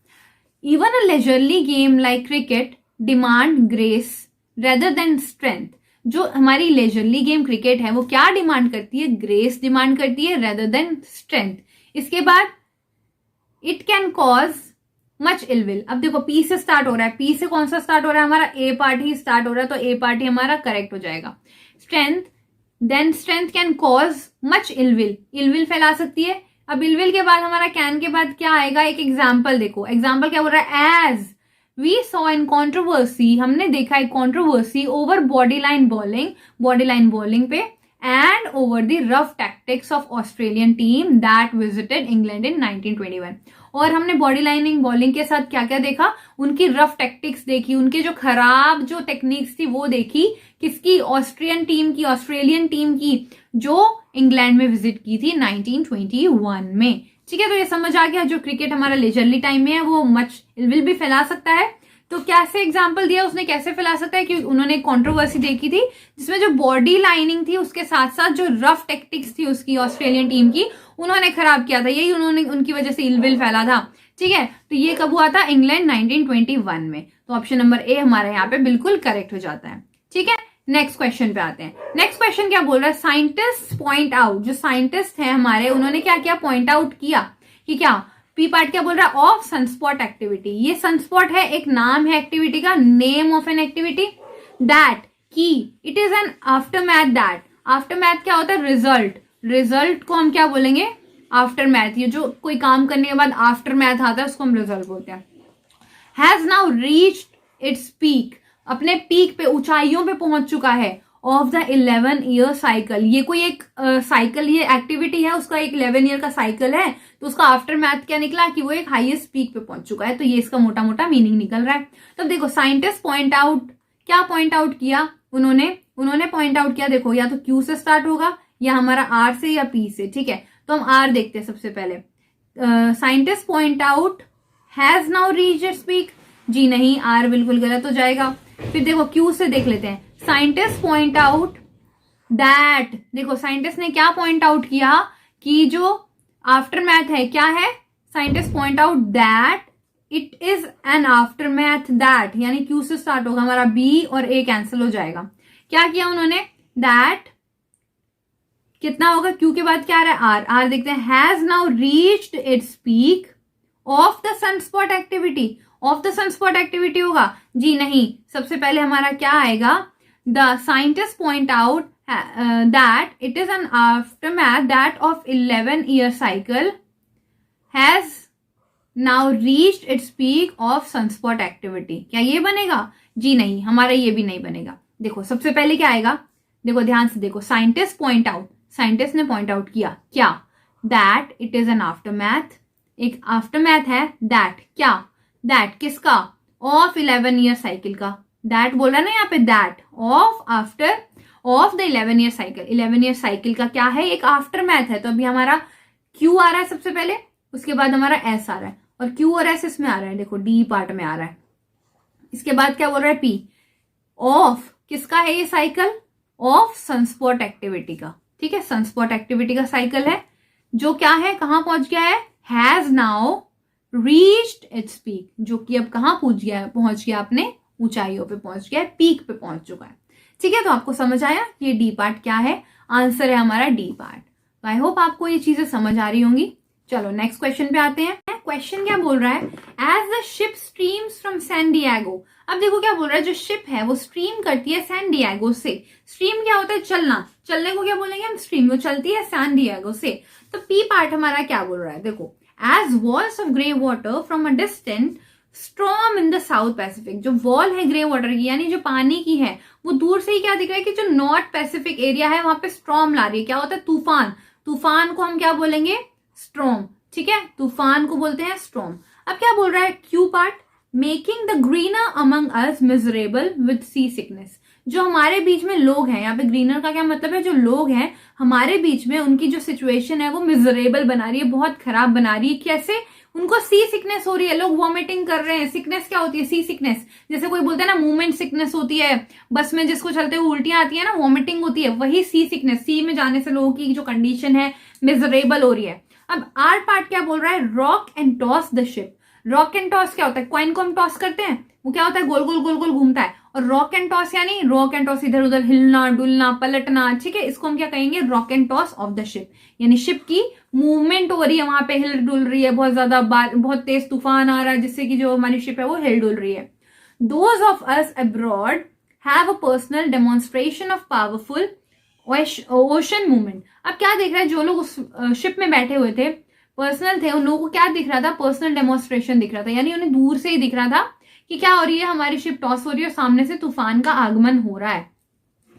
इवन अ leisurely game like cricket demand grace rather than strength. जो हमारी लेजरली गेम क्रिकेट है वो क्या डिमांड करती है, ग्रेस डिमांड करती है रेदर देन स्ट्रेंथ। इसके बाद it can cause much ill will. अब देखो पी से स्टार्ट हो रहा है, पी से कौन सा स्टार्ट हो रहा है, हमारा ए पार्ट ही स्टार्ट हो रहा है, तो ए पार्ट ही हमारा करेक्ट हो जाएगा। Strength, then strength can cause much ill will, ill will फैला सकती है। अब इलविल के बाद हमारा कैन के बाद क्या आएगा, एक एग्जाम्पल देखो, एग्जाम्पल क्या बोल रहा है, as we saw in controversy, हमने देखा एक controversy over body line bowling पे, and over the rough tactics of Australian team that visited England in 1921। और हमने बॉडी लाइनिंग बॉलिंग के साथ क्या क्या देखा, उनकी रफ टैक्टिक्स देखी, उनके जो खराब जो टेक्निक्स थी वो देखी, किसकी, ऑस्ट्रेलियन टीम की जो इंग्लैंड में विजिट की थी 1921 में। ठीक है, तो ये समझ आ गया, जो क्रिकेट हमारा लेजरली टाइम में है वो मच इलविल भी फैला सकता है। तो कैसे एग्जाम्पल दिया उसने, कैसे फैला सकता है, कि उन्होंने एक कंट्रोवर्सी देखी थी जिसमें जो बॉडी लाइनिंग थी उसके साथ साथ जो रफ टेक्टिक्स थी उसकी ऑस्ट्रेलियन टीम की, उन्होंने खराब किया था, यही उन्होंने उनकी वजह से इलविल फैला था। ठीक है, तो ये कब हुआ था, इंग्लैंड 1921 में। तो ऑप्शन नंबर ए हमारे यहाँ पे बिल्कुल करेक्ट हो जाता है। ठीक है, नेक्स्ट क्वेश्चन पे आते हैं। नेक्स्ट क्वेश्चन क्या बोल रहा है, साइंटिस्ट पॉइंट आउट, जो साइंटिस्ट है हमारे उन्होंने क्या किया, पॉइंट आउट किया कि क्या, पी पार्ट क्या बोल रहा है, ऑफ सनस्पॉट एक्टिविटी। ये सनस्पॉट है, एक नाम है एक्टिविटी का, name of an activity, that की it is an aftermath, that aftermath क्या होता है, रिजल्ट, रिजल्ट को हम क्या बोलेंगे, आफ्टरमैथ। ये जो कोई काम करने के बाद आफ्टरमैथ आता है उसको हम रिजल्ट बोलते हैं। Has now reached its peak, अपने पीक पे, ऊंचाइयों पे पहुंच चुका है, ऑफ द 11 ईयर साइकिल। ये कोई एक साइकिल, ये एक्टिविटी है, उसका एक 11 ईयर का साइकिल है, तो उसका आफ्टर मैथ क्या निकला कि वो एक हाईएस्ट पीक पे पहुंच चुका है। तो ये इसका मोटा मोटा मीनिंग निकल रहा है। तो देखो साइंटिस्ट पॉइंट आउट, क्या पॉइंट आउट किया उन्होंने पॉइंट आउट किया, देखो या तो क्यू से स्टार्ट होगा या हमारा आर से या पी से। ठीक है, तो हम आर देखते हैं सबसे पहले। Scientist point out has now reached its peak, जी नहीं, आर बिल्कुल गलत हो जाएगा। फिर देखो क्यू से देख लेते हैं, साइंटिस्ट पॉइंट आउट दैट, देखो साइंटिस्ट ने क्या पॉइंट आउट किया कि जो आफ्टरमैथ है क्या है, scientist point out that it is an aftermath, that यानी क्यू से स्टार्ट होगा, हमारा बी और ए कैंसिल हो जाएगा। क्या किया उन्होंने, दैट कितना होगा, क्यू के बाद क्या आ रहा है, आर, आर देखते हैं, has now reached its peak of the sunspot activity, of the sunspot activity होगा, जी नहीं, सबसे पहले हमारा क्या आएगा, the scientist point out that it is an aftermath that of 11 year cycle has now reached its peak of sunspot activity. क्या ये बनेगा, जी नहीं, हमारा ये भी नहीं बनेगा। देखो सबसे पहले क्या आएगा, देखो ध्यान से देखो, साइंटिस्ट पॉइंट आउट, साइंटिस्ट ने पॉइंट आउट किया क्या, that it is an aftermath, एक आफ्टरमैथ है, दैट क्या, दैट किसका, ऑफ 11 ईयर साइकिल का, दैट बोल रहा है ना यहाँ पे, that of after of the 11 year cycle, 11 year cycle का क्या है, एक आफ्टरमैथ है। तो अभी हमारा क्यू आ रहा है सबसे पहले, उसके बाद हमारा एस आ रहा है, और क्यू और एस इसमें आ रहा है, देखो डी पार्ट में आ रहा है। इसके बाद क्या बोल रहा है, पी, ऑफ किसका है ये साइकिल, ऑफ सनस्पॉट एक्टिविटी का। ठीक है, सनस्पॉट एक्टिविटी का साइकिल है जो क्या है, कहां पहुंच गया है, has now reached its peak, जो कि अब कहां पहुंच गया अपने ऊंचाइयों पे पहुंच गया है, पीक पे पहुंच चुका है। ठीक है, तो आपको समझ आया ये डी पार्ट क्या है, आंसर है हमारा डी पार्ट। तो आई होप आपको ये चीजें समझ आ रही होंगी। चलो नेक्स्ट क्वेश्चन पे आते हैं। क्वेश्चन क्या बोल रहा है, as the ship streams from San Diego. अब देखो क्या बोल रहा है, जो शिप है वो स्ट्रीम करती है सैन डिएगो से। स्ट्रीम क्या होता है, चलना, चलने को क्या बोलेंगे हम, स्ट्रीम, वो चलती है सैन डिएगो से। तो पी पार्ट हमारा क्या बोल रहा है, देखो, as walls of grey water from a distant storm in the south Pacific. जो वॉल है ग्रे वाटर की, यानी जो पानी की है, वो दूर से ही क्या दिख रहा है कि जो नॉर्थ पैसिफिक एरिया है वहां पे स्टॉर्म ला रही है। क्या होता है, तूफान। तूफान को हम क्या बोलेंगे, स्टॉर्म। ठीक है, तूफान को बोलते हैं स्टॉर्म। अब क्या बोल रहा है Q part, making the greener among us miserable with sea sickness. जो हमारे बीच में लोग हैं, यहाँ पे ग्रीनर का क्या मतलब है, जो लोग हैं हमारे बीच में, उनकी जो सिचुएशन है वो मिजरेबल बना रही है, बहुत खराब बना रही है। कैसे, उनको सी सिकनेस हो रही है, लोग वॉमिटिंग कर रहे हैं। सिकनेस क्या होती है, सी सिकनेस, जैसे कोई बोलते हैं ना मूवमेंट सिकनेस होती है, बस में जिसको चलते हुए उल्टियां आती है ना, वॉमिटिंग होती है, वही सी सिकनेस। सी में जाने से लोगों की जो कंडीशन है मिजरेबल हो रही है। अब आर पार्ट क्या बोल रहा है, rock and toss the ship. Rock and toss क्या होता है, कॉइन को हम टॉस करते हैं, वो क्या होता है, गोल गोल गोल गोल घूमता है। और रॉक एंड टॉस यानी, रॉक एंड टॉस इधर उधर हिलना डुलना पलटना। ठीक है, इसको हम क्या कहेंगे, rock and toss of the ship, यानी शिप की मूवमेंट हो रही है, वहां पे हिल डुल रही है, बहुत ज्यादा बहुत तेज तूफान आ रहा है जिससे कि जो हमारी शिप है वो हिल डुल रही है। Those of us abroad have a personal demonstration of powerful ocean movement. अब क्या देख रहा है, जो लोग उस शिप में बैठे हुए थे, पर्सनल थे, उन लोगों को क्या दिख रहा था, पर्सनल डेमोन्स्ट्रेशन दिख रहा था, यानी उन्हें दूर से ही दिख रहा था कि क्या हो रही है, हमारी शिप टॉस हो रही है और सामने से तूफान का आगमन हो रहा है।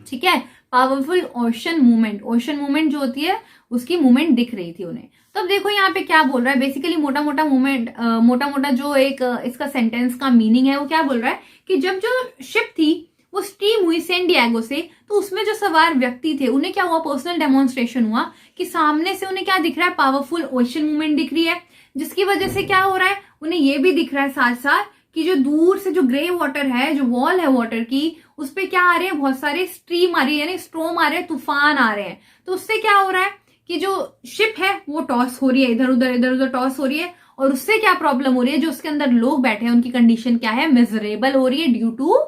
ठीक है, powerful ocean movement, ocean movement जो होती है उसकी मूवमेंट दिख रही थी उन्हें। तो अब देखो यहाँ पे क्या बोल रहा है, बेसिकली मोटा मोटा मूवमेंट, मोटा मोटा जो एक इसका सेंटेंस का मीनिंग है वो क्या बोल रहा है कि जब जो शिप थी वो स्ट्रीम हुई सैन डिएगो से, तो उसमें जो सवार व्यक्ति थे उन्हें क्या हुआ, पर्सनल डेमोन्स्ट्रेशन हुआ कि सामने से उन्हें क्या दिख रहा है, पावरफुल ओशन मूवमेंट दिख रही है, जिसकी वजह से क्या हो रहा है, उन्हें ये भी दिख रहा है साथ साथ कि जो दूर से जो ग्रे वाटर है, जो वॉल है वाटर की, उस पर क्या आ रहे हैं, बहुत सारे स्ट्रीम आ रही है, यानी स्ट्रोम आ रहे हैं, तूफान आ रहे हैं। तो उससे क्या हो रहा है कि जो शिप है वो टॉस हो रही है, इधर उधर टॉस हो रही है, और उससे क्या प्रॉब्लम हो रही है, जो उसके अंदर लोग बैठे हैं उनकी कंडीशन क्या है, मिजरेबल हो रही है ड्यू टू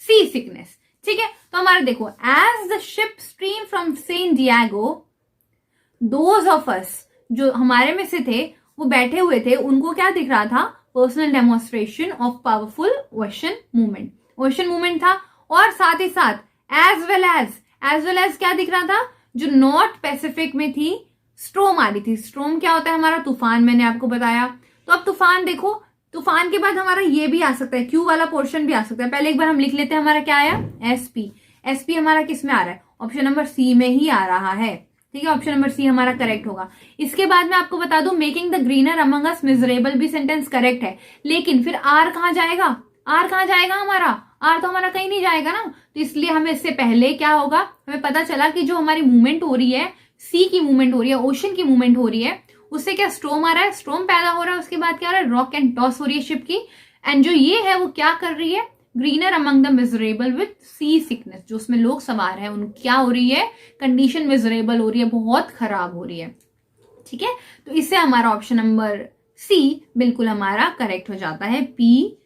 सी सिकनेस। ठीक है, तो हमारा देखो, as the ship stream from San Diego, those of us, जो हमारे में से थे वो बैठे हुए थे, उनको क्या दिख रहा था, personal demonstration of powerful ocean movement, ocean movement था। और साथ ही साथ एज वेल एज क्या दिख रहा था, जो नॉर्थ पैसिफिक में थी स्ट्रोम आ रही थी। स्ट्रोम क्या होता है, हमारा तूफान, मैंने आपको बताया। तो अब तूफान देखो, तूफान के बाद हमारा ये भी आ सकता है, क्यू वाला पोर्शन भी आ सकता है। पहले एक बार हम लिख लेते हैं, हमारा क्या आया, एसपी। एसपी हमारा किस में आ रहा है, ऑप्शन नंबर सी में ही आ रहा है। ठीक है, ऑप्शन नंबर सी हमारा करेक्ट होगा। इसके बाद मैं आपको बता दूं, making the greener among us miserable भी सेंटेंस करेक्ट है, लेकिन फिर आर कहां जाएगा, आर कहां जाएगा हमारा, आर तो हमारा कहीं नहीं जाएगा ना। तो इसलिए हमें इससे पहले क्या होगा, हमें पता चला कि जो हमारी मूवमेंट हो रही है, सी की मूवमेंट हो रही है, ओशन की मूवमेंट हो रही है, उससे क्या स्ट्रोम आ रहा है, स्ट्रोम पैदा हो रहा है, उसके बाद क्या हो रहा है, रॉक एंड टॉस हो रही है शिप की। एंड जो ये है वो क्या कर रही है, greener among the miserable with sea sickness, जो उसमें लोग सवार हैं उन क्या हो रही है, कंडीशन मिजरेबल हो रही है, बहुत खराब हो रही है। ठीक है, तो इससे हमारा ऑप्शन नंबर सी बिल्कुल हमारा करेक्ट हो जाता है, P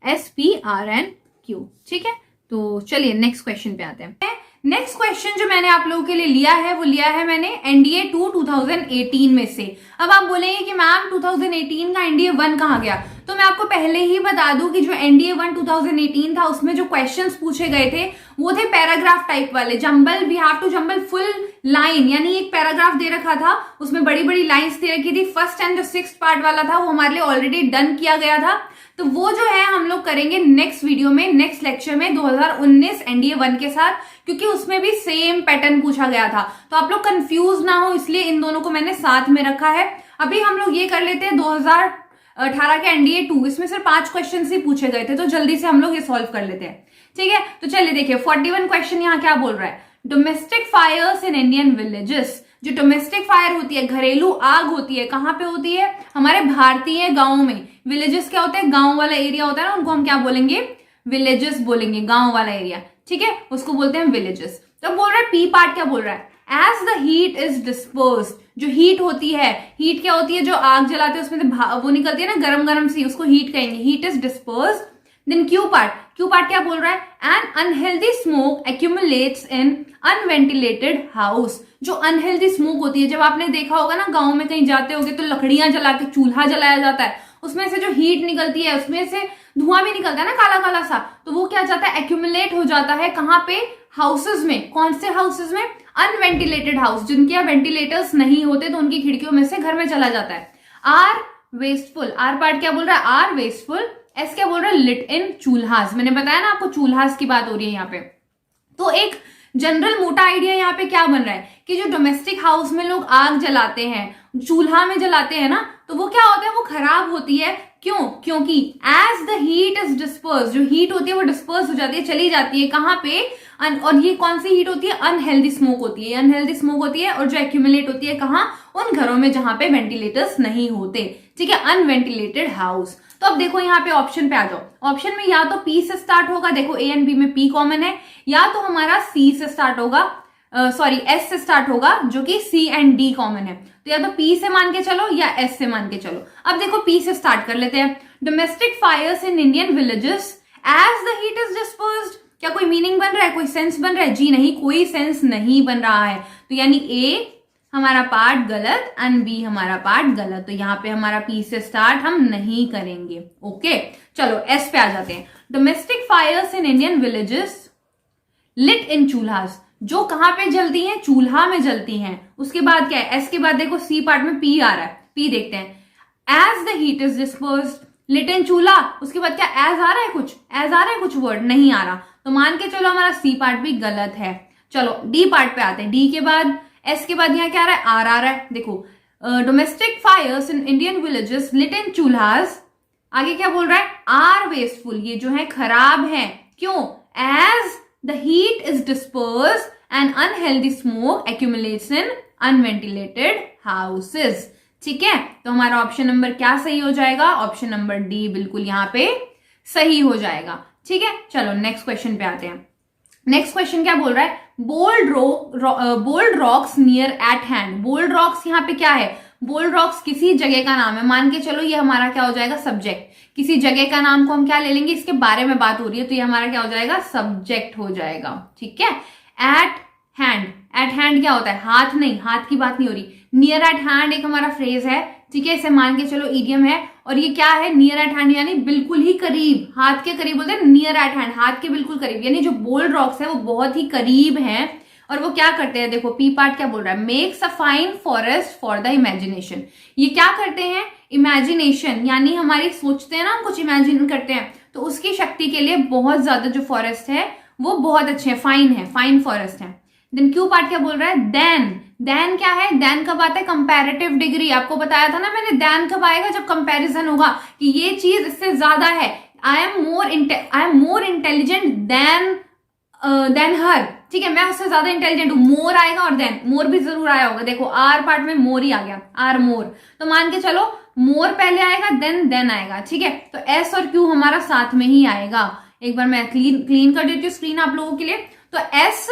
S P R N Q. ठीक है, तो चलिए नेक्स्ट क्वेश्चन पे आते हैं। नेक्स्ट क्वेश्चन जो मैंने आप लोगों के लिए लिया है वो लिया है मैंने एनडीए 2 2018 में से। अब आप बोलेंगे कि मैम 2018 का एनडीए 1 कहाँ गया, तो मैं आपको पहले ही बता दूं कि जो एनडीए 1 2018 था उसमें जो क्वेश्चंस पूछे गए थे वो थे पैराग्राफ टाइप वाले, jumble, we have to jumble full line, यानी एक पैराग्राफ दे रखा था, उसमें बड़ी बड़ी लाइंस दे रखी थी। फर्स्ट एंड जो 6th पार्ट वाला था वो हमारे लिए ऑलरेडी डन किया गया था, तो वो जो है हम लोग करेंगे नेक्स्ट वीडियो में, नेक्स्ट लेक्चर में 2019 एनडीए 1 के साथ, क्योंकि उसमें भी सेम पैटर्न पूछा गया था। तो आप लोग कंफ्यूज ना हो, इसलिए इन दोनों को मैंने साथ में रखा है। अभी हम लोग ये कर लेते हैं 2018 के एनडीए 2, इसमें सिर्फ 5 क्वेश्चन ही पूछे गए थे, तो जल्दी से हम लोग ये सॉल्व कर लेते हैं। ठीक है, तो चलिए देखिए 41 क्वेश्चन यहाँ क्या बोल रहा है, domestic fires in Indian villages. जो डोमेस्टिक फायर होती है, घरेलू आग होती है, कहाँ पे होती है, हमारे भारतीय गांव में। विलेजेस क्या होते हैं, गांव वाला एरिया होता है ना, उनको हम क्या बोलेंगे, विलेजेस बोलेंगे, गांव वाला एरिया। ठीक है, उसको बोलते हैं विलेजेस। तो बोल रहा है पी पार्ट क्या बोल रहा है, as the heat is dispersed, जो हीट होती है, हीट क्या होती है, जो आग जलाते हैं उसमें से वो निकलती है ना गरम गरम सी, उसको हीट कहेंगे, heat is dispersed. Then Q part क्या बोल रहा है, an unhealthy smoke accumulates in unventilated house, जो अनहेल्दी स्मोक होती है, जब आपने देखा होगा ना गांव में कहीं जाते होगे तो लकड़ियां जला के चूल्हा जलाया जाता है, उसमें से जो हीट निकलती है उसमें से धुआं भी निकलता है ना काला काला सा, तो वो क्या जाता है, एक्यूमुलेट हो जाता है कहाँ पे, हाउसेज में। कौन से हाउसेज में, अनवेंटिलेटेड हाउस, जिनके यहाँ वेंटिलेटर्स नहीं होते तो उनकी खिड़कियों में से घर में चला जाता है। आर वेस्टफुल, आर पार्ट क्या बोल रहा है, आर वेस्टफुल। एस क्या बोल रहा है, लिट इन चूल्हास, मैंने बताया ना आपको चूल्हास की बात हो रही है यहाँ पे। तो एक जनरल मोटा आइडिया यहाँ पे क्या बन रहा है कि जो डोमेस्टिक हाउस में लोग आग जलाते हैं, चूल्हा में जलाते हैं ना, तो वो क्या होता है, वो खराब होती है। क्यों, क्योंकि as the heat is disperse, जो हीट होती है वो डिस्पर्स हो जाती है, चली जाती है कहाँ पे, और ये कौन सी हीट होती है, अनहेल्दी स्मोक होती है, अनहेल्दी स्मोक होती है, और जो एक्यूमुलेट होती है कहाँ, उन घरों में जहां पे वेंटिलेटर्स नहीं होते, ठीक है, अनवेंटिलेटेड हाउस। तो अब देखो यहाँ पे ऑप्शन पे आ जाओ, ऑप्शन में या तो पी से स्टार्ट होगा, देखो ए एंड बी में पी कॉमन है, या तो हमारा सी से स्टार्ट होगा, एस से स्टार्ट होगा, जो कि सी एंड डी कॉमन है, तो या तो पी से मान के चलो या एस से मान के चलो। अब देखो पी से स्टार्ट कर लेते हैं, domestic fires in Indian villages as the heat is dispersed, क्या कोई मीनिंग बन रहा है, कोई सेंस बन रहा है, जी नहीं, कोई सेंस नहीं बन रहा है, तो यानी ए हमारा पार्ट गलत एंड बी हमारा पार्ट गलत, तो यहाँ पे हमारा पी से स्टार्ट हम नहीं करेंगे। ओके, चलो एस पे आ जाते हैं, domestic fires in Indian villages lit in chulhas, जो कहां पे जलती हैं, चूल्हा में जलती हैं। उसके बाद क्या है, एस के बाद देखो सी पार्ट में पी आ रहा है, पी देखते हैं, as the heat is dispersed lit in chulha, उसके बाद क्या एज आ रहा है, कुछ एज आ रहा है, कुछ वर्ड नहीं आ रहा, तो मान के चलो हमारा सी पार्ट भी गलत है। चलो डी पार्ट पे आते हैं, डी के बाद एस के बाद यहाँ क्या आ रहा है, आर आ रहा है, देखो domestic fires in Indian villages lit in chulhas, आगे क्या बोल रहा है, आर वेस्टफुल, ये जो है खराब है, क्यों, as the heat is dispersed and unhealthy smoke accumulates in unventilated houses, ठीक है, तो हमारा ऑप्शन नंबर क्या सही हो जाएगा, ऑप्शन नंबर डी बिल्कुल यहाँ पे सही हो जाएगा, ठीक है। चलो नेक्स्ट क्वेश्चन पे आते हैं, नेक्स्ट क्वेश्चन क्या बोल रहा है, bold rocks near at hand, bold rocks यहाँ पे क्या है, बोल्ड रॉक्स किसी जगह का नाम है, मान के चलो ये हमारा क्या हो जाएगा, सब्जेक्ट, किसी जगह का नाम को हम क्या ले लेंगे, इसके बारे में बात हो रही है, तो ये हमारा क्या हो जाएगा, सब्जेक्ट हो जाएगा, ठीक है। एट हैंड क्या होता है, हाथ नहीं, हाथ की बात नहीं हो रही, नियर एट हैंड एक हमारा फ्रेज है, ठीक है, इसे मान के चलो इडियम है, और ये क्या है, नियर एट हैंड यानी बिल्कुल ही करीब, हाथ के करीब बोलते हैं नियर एट हैंड, हाथ के बिल्कुल करीब, यानी जो बोल्ड रॉक्स है वो बहुत ही करीब हैं, और वो क्या करते हैं, देखो पी पार्ट क्या बोल रहा है, makes a fine forest for the imagination, ये क्या करते हैं, इमेजिनेशन यानी हमारी सोचते हैं ना, हम कुछ इमेजिन करते हैं, तो उसकी शक्ति के लिए बहुत ज्यादा जो फॉरेस्ट है वो बहुत अच्छे हैं, फाइन फॉरेस्ट है। देन क्यू पार्ट क्या बोल रहा है, देन क्या है, देन कब आता है, कंपैरेटिव डिग्री, आपको बताया था ना मैंने, देन कब आएगा, जब कंपैरिजन होगा कि ये चीज इससे ज्यादा है, I am more intelligent than her, ठीक है, मैं उससे ज्यादा इंटेलिजेंट हूं, मोर आएगा, और देन मोर भी जरूर आया होगा, देखो आर पार्ट में मोर ही आ गया, आर मोर, तो मान के चलो मोर पहले आएगा देन आएगा, ठीक है, तो एस और क्यू हमारा साथ में ही आएगा। एक बार मैं क्लीन कर देती हूँ स्क्रीन आप लोगों के लिए, तो एस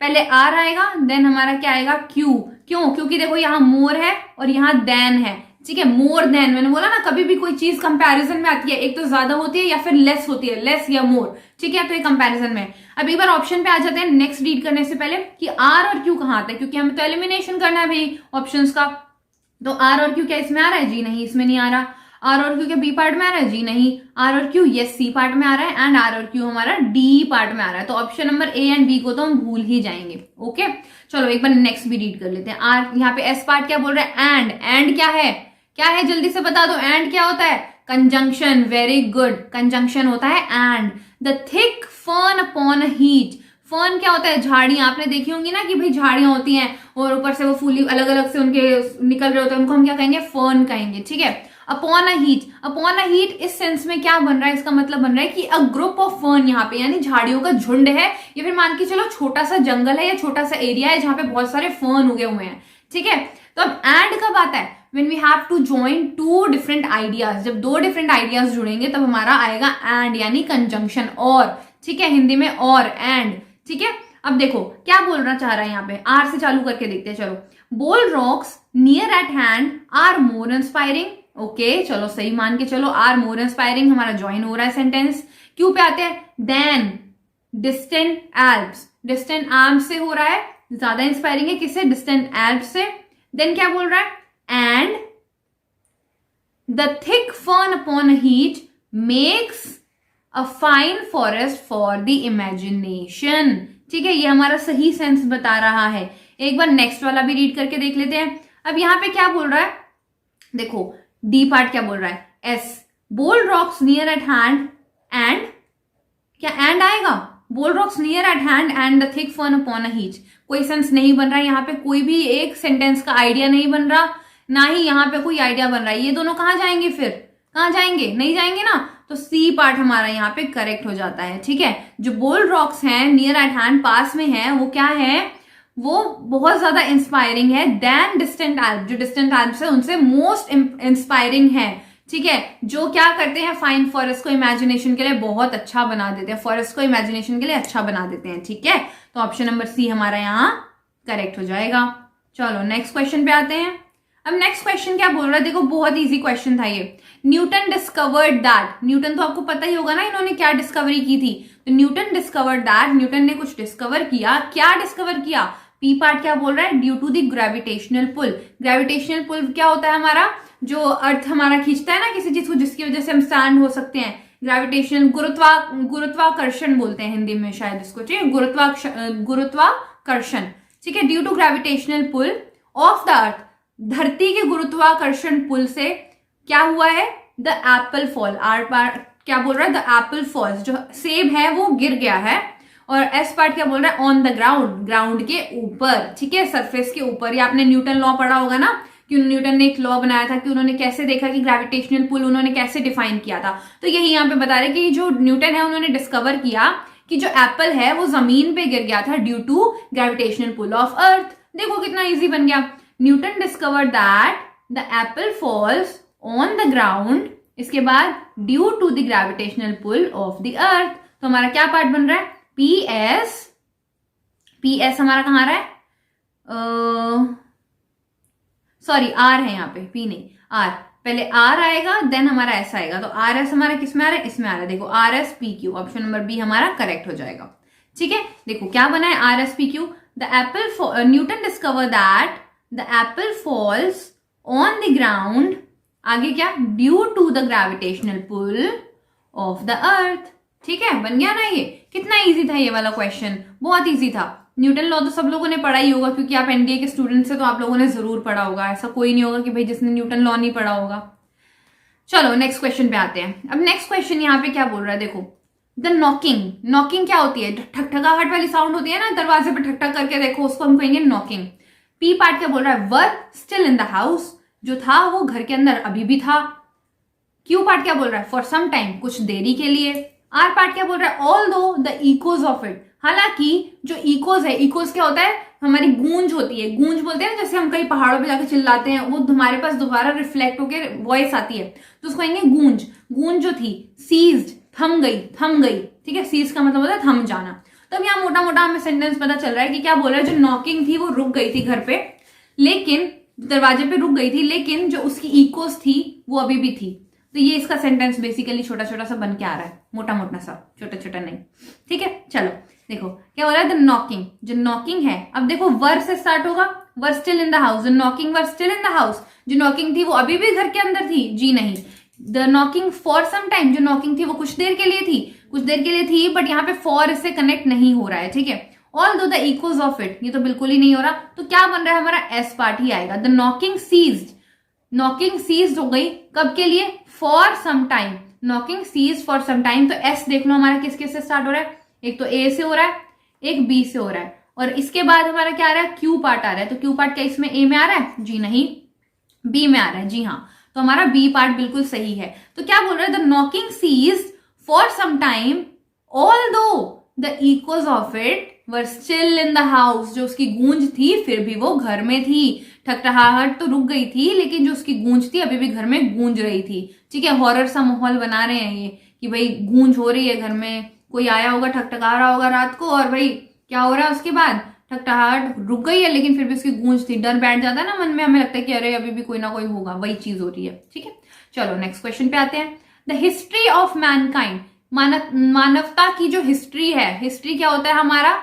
पहले आर आएगा, देन हमारा क्या आएगा, क्यू, क्यों, क्योंकि देखो यहाँ मोर है और यहाँ देन है, ठीक है, मोर देन, मैंने बोला ना कभी भी कोई चीज कंपैरिजन में आती है, एक तो ज्यादा होती है या फिर लेस होती है, लेस या मोर, ठीक है, तो ये कंपैरिजन में। अब एक बार ऑप्शन पे आ जाते हैं नेक्स्ट रीड करने से पहले कि आर और क्यू कहाँ आता है, क्योंकि हमें तो एलिमिनेशन करना है भाई ऑप्शंस का, तो आर और क्यू क्या इसमें आ रहा है, जी नहीं इसमें नहीं आ रहा, आर और क्यू क्या बी पार्ट में आ रहा है, जी नहीं, आर और क्यू यस सी पार्ट में आ रहा है, एंड आर और क्यू हमारा डी पार्ट में आ रहा है, तो option number A and B को तो हम भूल ही जाएंगे। ओके, चलो एक बार नेक्स्ट भी रीड कर लेते हैं। आर यहाँ पे एस पार्ट क्या बोल रहा है, एंड क्या है जल्दी से बता दो, एंड क्या होता है, कंजंक्शन, वेरी गुड, कंजंक्शन होता है and. The thick fern upon heat, fern क्या होता है, झाड़ियां, आपने देखी होंगी ना कि भाई झाड़ियां होती हैं और ऊपर से वो फूली अलग अलग से उनके निकल रहे होते हैं, उनको हम क्या कहेंगे, फर्न कहेंगे, ठीक है। अपॉन अ हीट इस सेंस में क्या बन रहा है, इसका मतलब बन रहा है कि अ ग्रुप ऑफ फर्न, यहाँ पे यानी झाड़ियों का झुंड है, या फिर मान के चलो छोटा सा जंगल है या छोटा सा एरिया है जहाँ पे बहुत सारे फर्न उगे हुए हैं, ठीक है। तो अब एंड कब आता है, when we have to join two different ideas, जब दो डिफरेंट आइडियाज जुड़ेंगे तब हमारा आएगा एंड यानी कंजंक्शन, और, ठीक है, हिंदी में और, एंड, ठीक है। अब देखो क्या बोलना चाह रहा है यहाँ पे, आर से चालू करके देखते हैं। चलो, bold rocks near at hand are more inspiring. Okay, चलो सही मान के चलो, आर मोर इंस्पायरिंग हमारा ज्वाइन हो रहा है सेंटेंस। क्यों पे आते हैं, then distant Alps, distant Alps से हो रहा है, ज्यादा इंस्पायरिंग है किससे, डिस्टेंट एल्प्स से। देन क्या बोल रहा है, and the thick fern upon a heath makes a fine forest for the imagination. ठीक है, ये हमारा सही सेंस बता रहा है। एक बार नेक्स्ट वाला भी रीड करके देख लेते हैं। अब यहां पे क्या बोल रहा है, देखो डी पार्ट क्या बोल रहा है, S, bold rocks near at hand and, क्या एंड आएगा, bold rocks near at hand and the thick fern upon a heath. कोई सेंस नहीं बन रहा है यहाँ पे, कोई भी एक सेंटेंस का आइडिया नहीं बन रहा, ना ही यहाँ पे कोई आइडिया बन रहा है। ये दोनों कहाँ जाएंगे, फिर कहाँ जाएंगे, नहीं जाएंगे ना, तो सी पार्ट हमारा यहाँ पे करेक्ट हो जाता है। ठीक है, जो बोल्ड रॉक्स हैं नियर एट हैंड, पास में है, वो क्या है, वो बहुत ज्यादा इंस्पायरिंग है देन डिस्टेंट एल्प, जो डिस्टेंट एल्प्स है उनसे मोस्ट इंस्पायरिंग है। ठीक है, जो क्या करते हैं, फाइन फॉरेस्ट को इमेजिनेशन के लिए बहुत अच्छा बना देते हैं, फॉरेस्ट को इमेजिनेशन के लिए अच्छा बना देते हैं। ठीक है, तो ऑप्शन नंबर सी हमारा यहाँ करेक्ट हो जाएगा। चलो नेक्स्ट क्वेश्चन पे आते हैं। अब नेक्स्ट क्वेश्चन क्या बोल रहा है, देखो बहुत इजी क्वेश्चन था ये। न्यूटन डिस्कवर्ड दैट, न्यूटन तो आपको पता ही होगा ना इन्होंने क्या डिस्कवरी की थी, तो न्यूटन डिस्कवर्ड दैट, न्यूटन ने कुछ डिस्कवर किया, क्या डिस्कवर किया, पी पार्ट क्या बोल रहा है, due to the gravitational pull. Gravitational pull क्या होता है, हमारा जो अर्थ हमारा खींचता है ना किसी चीज को, जिसकी वजह से हम स्टैंड हो सकते हैं, ग्रेविटेशनल, गुरुत्वाकर्षण बोलते हैं हिंदी में शायद इसको, ठीक है, गुरुत्वाकर्षण। ठीक है, due to gravitational pull of the earth, धरती के गुरुत्वाकर्षण पुल से क्या हुआ है, the apple fall, R part क्या बोल रहा है, द एप्पल फॉल्स, जो सेब है वो गिर गया है, और एस पार्ट क्या बोल रहा है, ऑन द ग्राउंड, ग्राउंड के ऊपर। ठीक है, सरफेस के ऊपर। ये आपने न्यूटन लॉ पढ़ा होगा ना, कि न्यूटन ने एक लॉ बनाया था कि उन्होंने कैसे देखा कि ग्रेविटेशनल पुल उन्होंने कैसे डिफाइन किया था। तो यही यहाँ पे बता रहे कि जो न्यूटन है उन्होंने डिस्कवर किया कि जो एप्पल है वो जमीन पे गिर गया था due to gravitational pull of earth. देखो कितना इजी बन गया, Newton discover that the apple falls on the ground, इसके बाद due to the gravitational pull of the earth. तो हमारा क्या पार्ट बन रहा है, पी एस हमारा कहाँ आ रहा है, सॉरी आर है यहाँ पे, पी नहीं आर, पहले आर आएगा देन हमारा एस आएगा, तो आर एस हमारा किस में आ रहा है, इसमें आ रहा है। देखो R S P Q, option number B हमारा करेक्ट हो जाएगा। ठीक है, देखो क्या बना है, R S P Q, the apple, Newton discover that the apple falls on the ground, आगे क्या, due to the gravitational pull of the earth. ठीक है, बन गया ना, ये कितना इजी था ये वाला क्वेश्चन, बहुत इजी था। न्यूटन लॉ तो सब लोगों ने पढ़ा ही होगा, क्योंकि आप एनडीए के स्टूडेंट से, तो आप लोगों ने जरूर पढ़ा होगा, ऐसा कोई नहीं होगा कि भाई जिसने न्यूटन लॉ नहीं पढ़ा होगा। चलो नेक्स्ट क्वेश्चन पे आते हैं। अब नेक्स्ट क्वेश्चन यहाँ पे क्या बोल रहा है, देखो द नॉकिंग, नॉकिंग क्या होती है, ठकठकाहट वाली साउंड होती है ना, दरवाजे पे ठक ठक करके देखो, उसको हम कहेंगे नॉकिंग। पी पार्ट क्या बोल रहा है, वर स्टिल इन द हाउस, जो था वो घर के अंदर अभी भी था। क्यू पार्ट क्या बोल रहा है, फॉर सम टाइम, कुछ देरी के लिए। आर पार्ट क्या बोल रहा है, ऑल दो द इकोज ऑफ इट, हालांकि जो इकोज है, इकोज क्या होता है, हमारी गूंज होती है, गूंज बोलते हैं जैसे हम कई पहाड़ों पे जाकर चिल्लाते हैं, वो हमारे पास दोबारा रिफ्लेक्ट होकर वॉइस आती है, तो उसको कहेंगे गूंज। गूंज जो थी, सीज्ड, थम गई, थम गई। ठीक है, सीज का मतलब होता है थम जाना। तो अब यहाँ मोटा मोटा हमें सेंटेंस पता चल रहा है कि क्या बोल रहा है, जो नॉकिंग थी वो रुक गई थी घर पे, लेकिन दरवाजे पे रुक गई थी, लेकिन जो उसकी इकोज थी वो अभी भी थी। तो ये इसका सेंटेंस बेसिकली छोटा छोटा सा बन के आ रहा है, मोटा मोटा सा, छोटा छोटा नहीं। ठीक है, चलो देखो क्या हो रहा है, द नॉकिंग, जो नॉकिंग है, अब देखो वर से स्टार्ट होगा, वर still in the house, the knocking were still in the house, जो नॉकिंग थी वो अभी भी घर के अंदर थी, जी नहीं। The knocking for some time, जो नॉकिंग थी वो कुछ देर के लिए थी, कुछ देर के लिए थी, बट यहाँ पे फॉर इससे कनेक्ट नहीं हो रहा है। ठीक है, ऑल दो द इकोज ऑफ इट, ये तो बिल्कुल ही नहीं हो रहा, तो क्या बन रहा है, हमारा एस पार्ट ही आएगा। The knocking ceased, knocking ceased हो गई, कब के लिए, for some time, knocking cease for some time. तो एस देख लो हमारा किस किस से स्टार्ट हो रहा है, एक तो ए से हो रहा है, एक बी से हो रहा है, और इसके बाद हमारा क्या आ रहा है, क्यू पार्ट आ रहा है। तो क्यू पार्ट क्या इसमें ए में आ रहा है, जी नहीं, बी में आ रहा है, जी हाँ, तो हमारा बी पार्ट बिल्कुल सही है। तो क्या बोल रहा है, the knocking ceased for some time although the echoes of it were still in the house, जो उसकी गूंज थी फिर भी वो घर में थी। ठकठकाहट तो रुक गई थी, लेकिन जो उसकी गूंज थी अभी भी घर में गूंज रही थी। ठीक है, हॉरर सा माहौल बना रहे हैं ये कि भाई गूंज हो रही है घर में, कोई आया होगा, ठकठका रहा होगा रात को, और भाई क्या हो रहा है उसके बाद? ठकठकाहट रुक गई है, लेकिन फिर भी उसकी गूंज थी, डर बैठ जाता है ना मन में, हमें लगता है कि अरे अभी भी कोई ना कोई होगा, वही चीज हो रही है। ठीक है, चलो नेक्स्ट क्वेश्चन पे आते हैं। द हिस्ट्री ऑफ मैनकाइंड, मानवता की जो हिस्ट्री है, हिस्ट्री क्या होता है हमारा?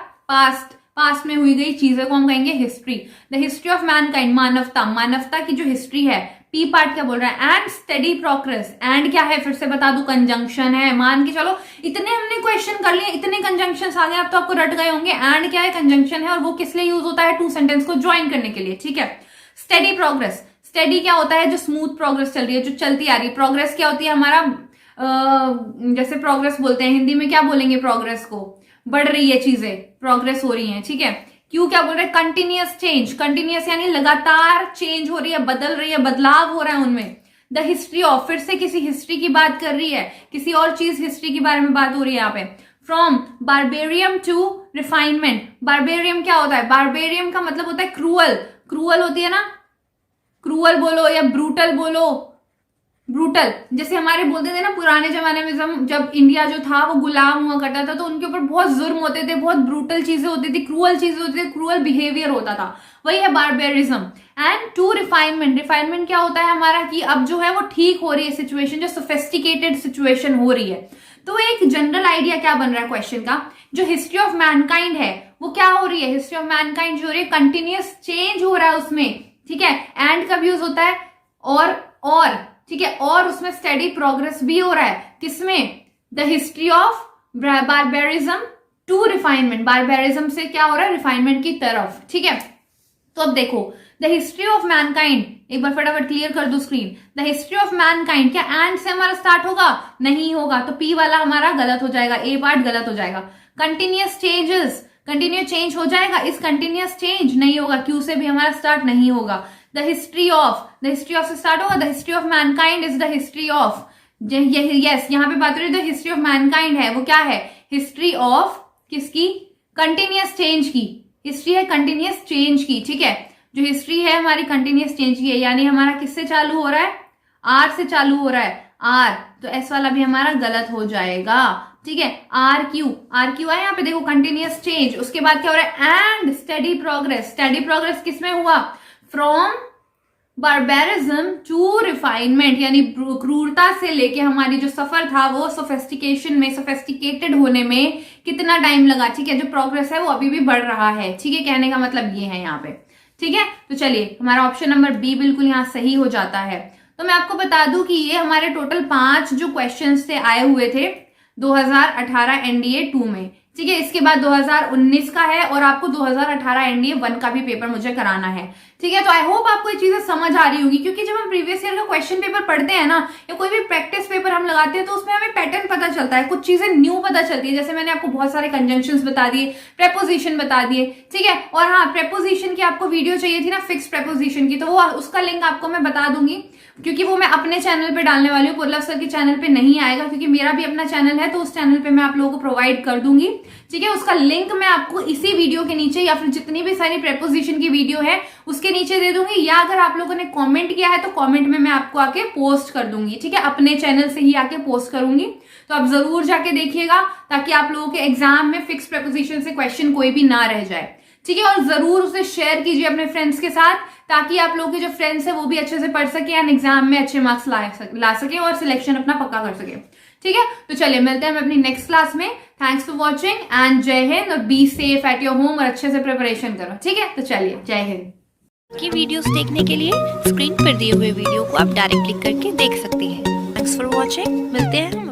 पास्ट में हुई गई चीजों को हम कहेंगे history. The history of Mankind, मानवता की जो हिस्ट्री है। पी पार्ट क्या बोल रहा है? And study progress. एंड क्या है फिर से बता दूं? कंजंक्शन है। मान के चलो इतने हमने क्वेश्चन कर लिए, इतने कंजंक्शन आ गए, अब तो आपको रट गए होंगे। एंड क्या है? कंजंक्शन है, और वो किस लिए यूज होता है? टू सेंटेंस को ज्वाइन करने के लिए। ठीक है, स्टडी प्रोग्रेस, स्टडी क्या होता है? जो स्मूथ प्रोग्रेस चल रही है, जो चलती आ रही है। प्रोग्रेस क्या होती है हमारा? जैसे प्रोग्रेस बोलते हैं, हिंदी में क्या बोलेंगे प्रोग्रेस को? बढ़ रही है चीजें, प्रोग्रेस हो रही है। ठीक है, क्यों क्या बोल रहे हैं? कंटिन्यूअस चेंज, कंटिन्यूअस यानी लगातार चेंज हो रही है, बदल रही है, बदलाव हो रहा है उनमें। द हिस्ट्री ऑफ, फिर से किसी हिस्ट्री की बात कर रही है, किसी और चीज हिस्ट्री के बारे में बात हो रही है यहाँ पे। From barbarism to refinement. Barbarism क्या होता है? बारबेरियम का मतलब होता है क्रूअल, क्रूअल होती है ना, क्रूअल बोलो या ब्रूटल बोलो, ब्रूटल। जैसे हमारे बोलते थे ना पुराने जमाने में, जब इंडिया जो था वो गुलाम हुआ करता था, तो उनके ऊपर बहुत जुर्म होते थे, बहुत ब्रूटल चीजें होती थी, क्रूअल चीजें होती थी, क्रूअल बिहेवियर होता था, वही है barbarism. And to refinement, refinement क्या होता है हमारा? कि अब जो है वो ठीक हो रही है सिचुएशन, जो सोफिस्टिकेटेड सिचुएशन हो रही है। तो एक जनरल आइडिया क्या बन रहा है क्वेश्चन का? जो हिस्ट्री ऑफ मैनकाइंड है वो क्या हो रही है? हिस्ट्री ऑफ मैनकाइंड जो हो रही है, कंटिन्यूअस चेंज हो रहा है उसमें। ठीक है, एंड कब यूज होता है? और ठीक है, और उसमें स्टडी प्रोग्रेस भी हो रहा है। किसमें? The history of barbarism to refinement, barbarism से क्या हो रहा है? रिफाइनमेंट की तरफ। ठीक है, तो अब देखो द हिस्ट्री ऑफ मैनकाइंड, एक बार फटाफट क्लियर कर दो screen. The history of Mankind, क्या एंड से हमारा स्टार्ट होगा? नहीं होगा, तो पी वाला हमारा गलत हो जाएगा, ए पार्ट गलत हो जाएगा। कंटिन्यूअस चेंजेस, कंटिन्यू चेंज हो जाएगा, इस कंटिन्यूअस चेंज नहीं होगा, क्यू से भी हमारा स्टार्ट नहीं होगा। द हिस्ट्री ऑफ से स्टार्ट होगा। The history of Mankind is the history of, yes यहाँ पे बात हो रही है द हिस्ट्री ऑफ मैनकाइंड है, वो क्या है? हिस्ट्री ऑफ किसकी? कंटिन्यूअस चेंज की, हिस्ट्री है कंटिन्यूअस चेंज की। ठीक है, जो हिस्ट्री है हमारी कंटिन्यूअस चेंज की है, यानी हमारा किससे चालू हो रहा है? आर से चालू हो रहा है, आर, तो एस वाला भी हमारा गलत हो जाएगा। ठीक है, आर क्यू है यहाँ पे, देखो कंटिन्यूअस चेंज, उसके बाद क्या हो रहा है? And study progress, study progress किसमें हुआ? फ्रॉम बारबेरिज्म टू रिफाइनमेंट, यानी क्रूरता से लेके हमारी जो सफर था वो सोफिस्टिकेशन में, सोफिस्टिकेटेड होने में कितना टाइम लगा। ठीक है, जो प्रोग्रेस है वो अभी भी बढ़ रहा है। ठीक है, कहने का मतलब ये है यहाँ पे। ठीक है, तो चलिए हमारा ऑप्शन नंबर बी बिल्कुल यहाँ सही हो जाता है। तो मैं आपको बता दूं कि ये हमारे टोटल 5 जो क्वेश्चंस थे आए हुए थे 2018 एनडीए 2 में। ठीक है, इसके बाद 2019 का है, और आपको 2018 एनडीए 1 का भी पेपर मुझे कराना है। ठीक है, तो आई होप आपको ये चीजें समझ आ रही होगी, क्योंकि जब हम प्रीवियस ईयर का क्वेश्चन पेपर पढ़ते हैं ना, या कोई भी प्रैक्टिस पेपर हम लगाते हैं, तो उसमें हमें पैटर्न पता चलता है, कुछ चीजें न्यू पता चलती है। जैसे मैंने आपको बहुत सारे कंजंक्शंस बता दिए, प्रेपोजिशन बता दिए। ठीक है, और हाँ, प्रेपोजिशन की आपको वीडियो चाहिए थी ना, फिक्स प्रेपोजिशन की, तो वो उसका लिंक आपको मैं बता दूंगी, क्योंकि वो मैं अपने चैनल पे डालने वाली हूँ, पुरलव सर के चैनल पे नहीं आएगा, क्योंकि मेरा भी अपना चैनल है, तो उस चैनल पे मैं आप लोगों को प्रोवाइड कर दूंगी। ठीक है, उसका लिंक मैं आपको इसी वीडियो के नीचे, या फिर जितनी भी सारी प्रेपोजिशन की वीडियो है उसके नीचे दे दूंगी, या अगर आप लोगों ने कमेंट किया है तो कमेंट में मैं आपको आके पोस्ट कर दूंगी। ठीक है, अपने चैनल से ही आके पोस्ट करूंगी, तो आप जरूर जाके देखिएगा, ताकि आप लोगों के एग्जाम में फिक्स प्रेपोजिशन से क्वेश्चन कोई भी ना रह जाए। ठीक है, और जरूर उसे शेयर कीजिए अपने फ्रेंड्स के साथ, ताकि आप लोगों के जो फ्रेंड्स है वो भी अच्छे से पढ़ सके एंड एग्जाम में अच्छे मार्क्स ला सके और सिलेक्शन अपना पक्का कर सके। ठीक है, तो चलिए मिलते हैं हम अपनी नेक्स्ट क्लास में। थैंक्स फॉर वॉचिंग एंड जय हिंद, और be safe at your home, और अच्छे से प्रिपरेशन करो। ठीक है, तो चलिए जय हिंद। की वीडियोस देखने के लिए स्क्रीन पर दिए हुए वीडियो को आप डायरेक्ट क्लिक करके देख सकती हैं। थैंक्स फॉर वॉचिंग, मिलते हैं हम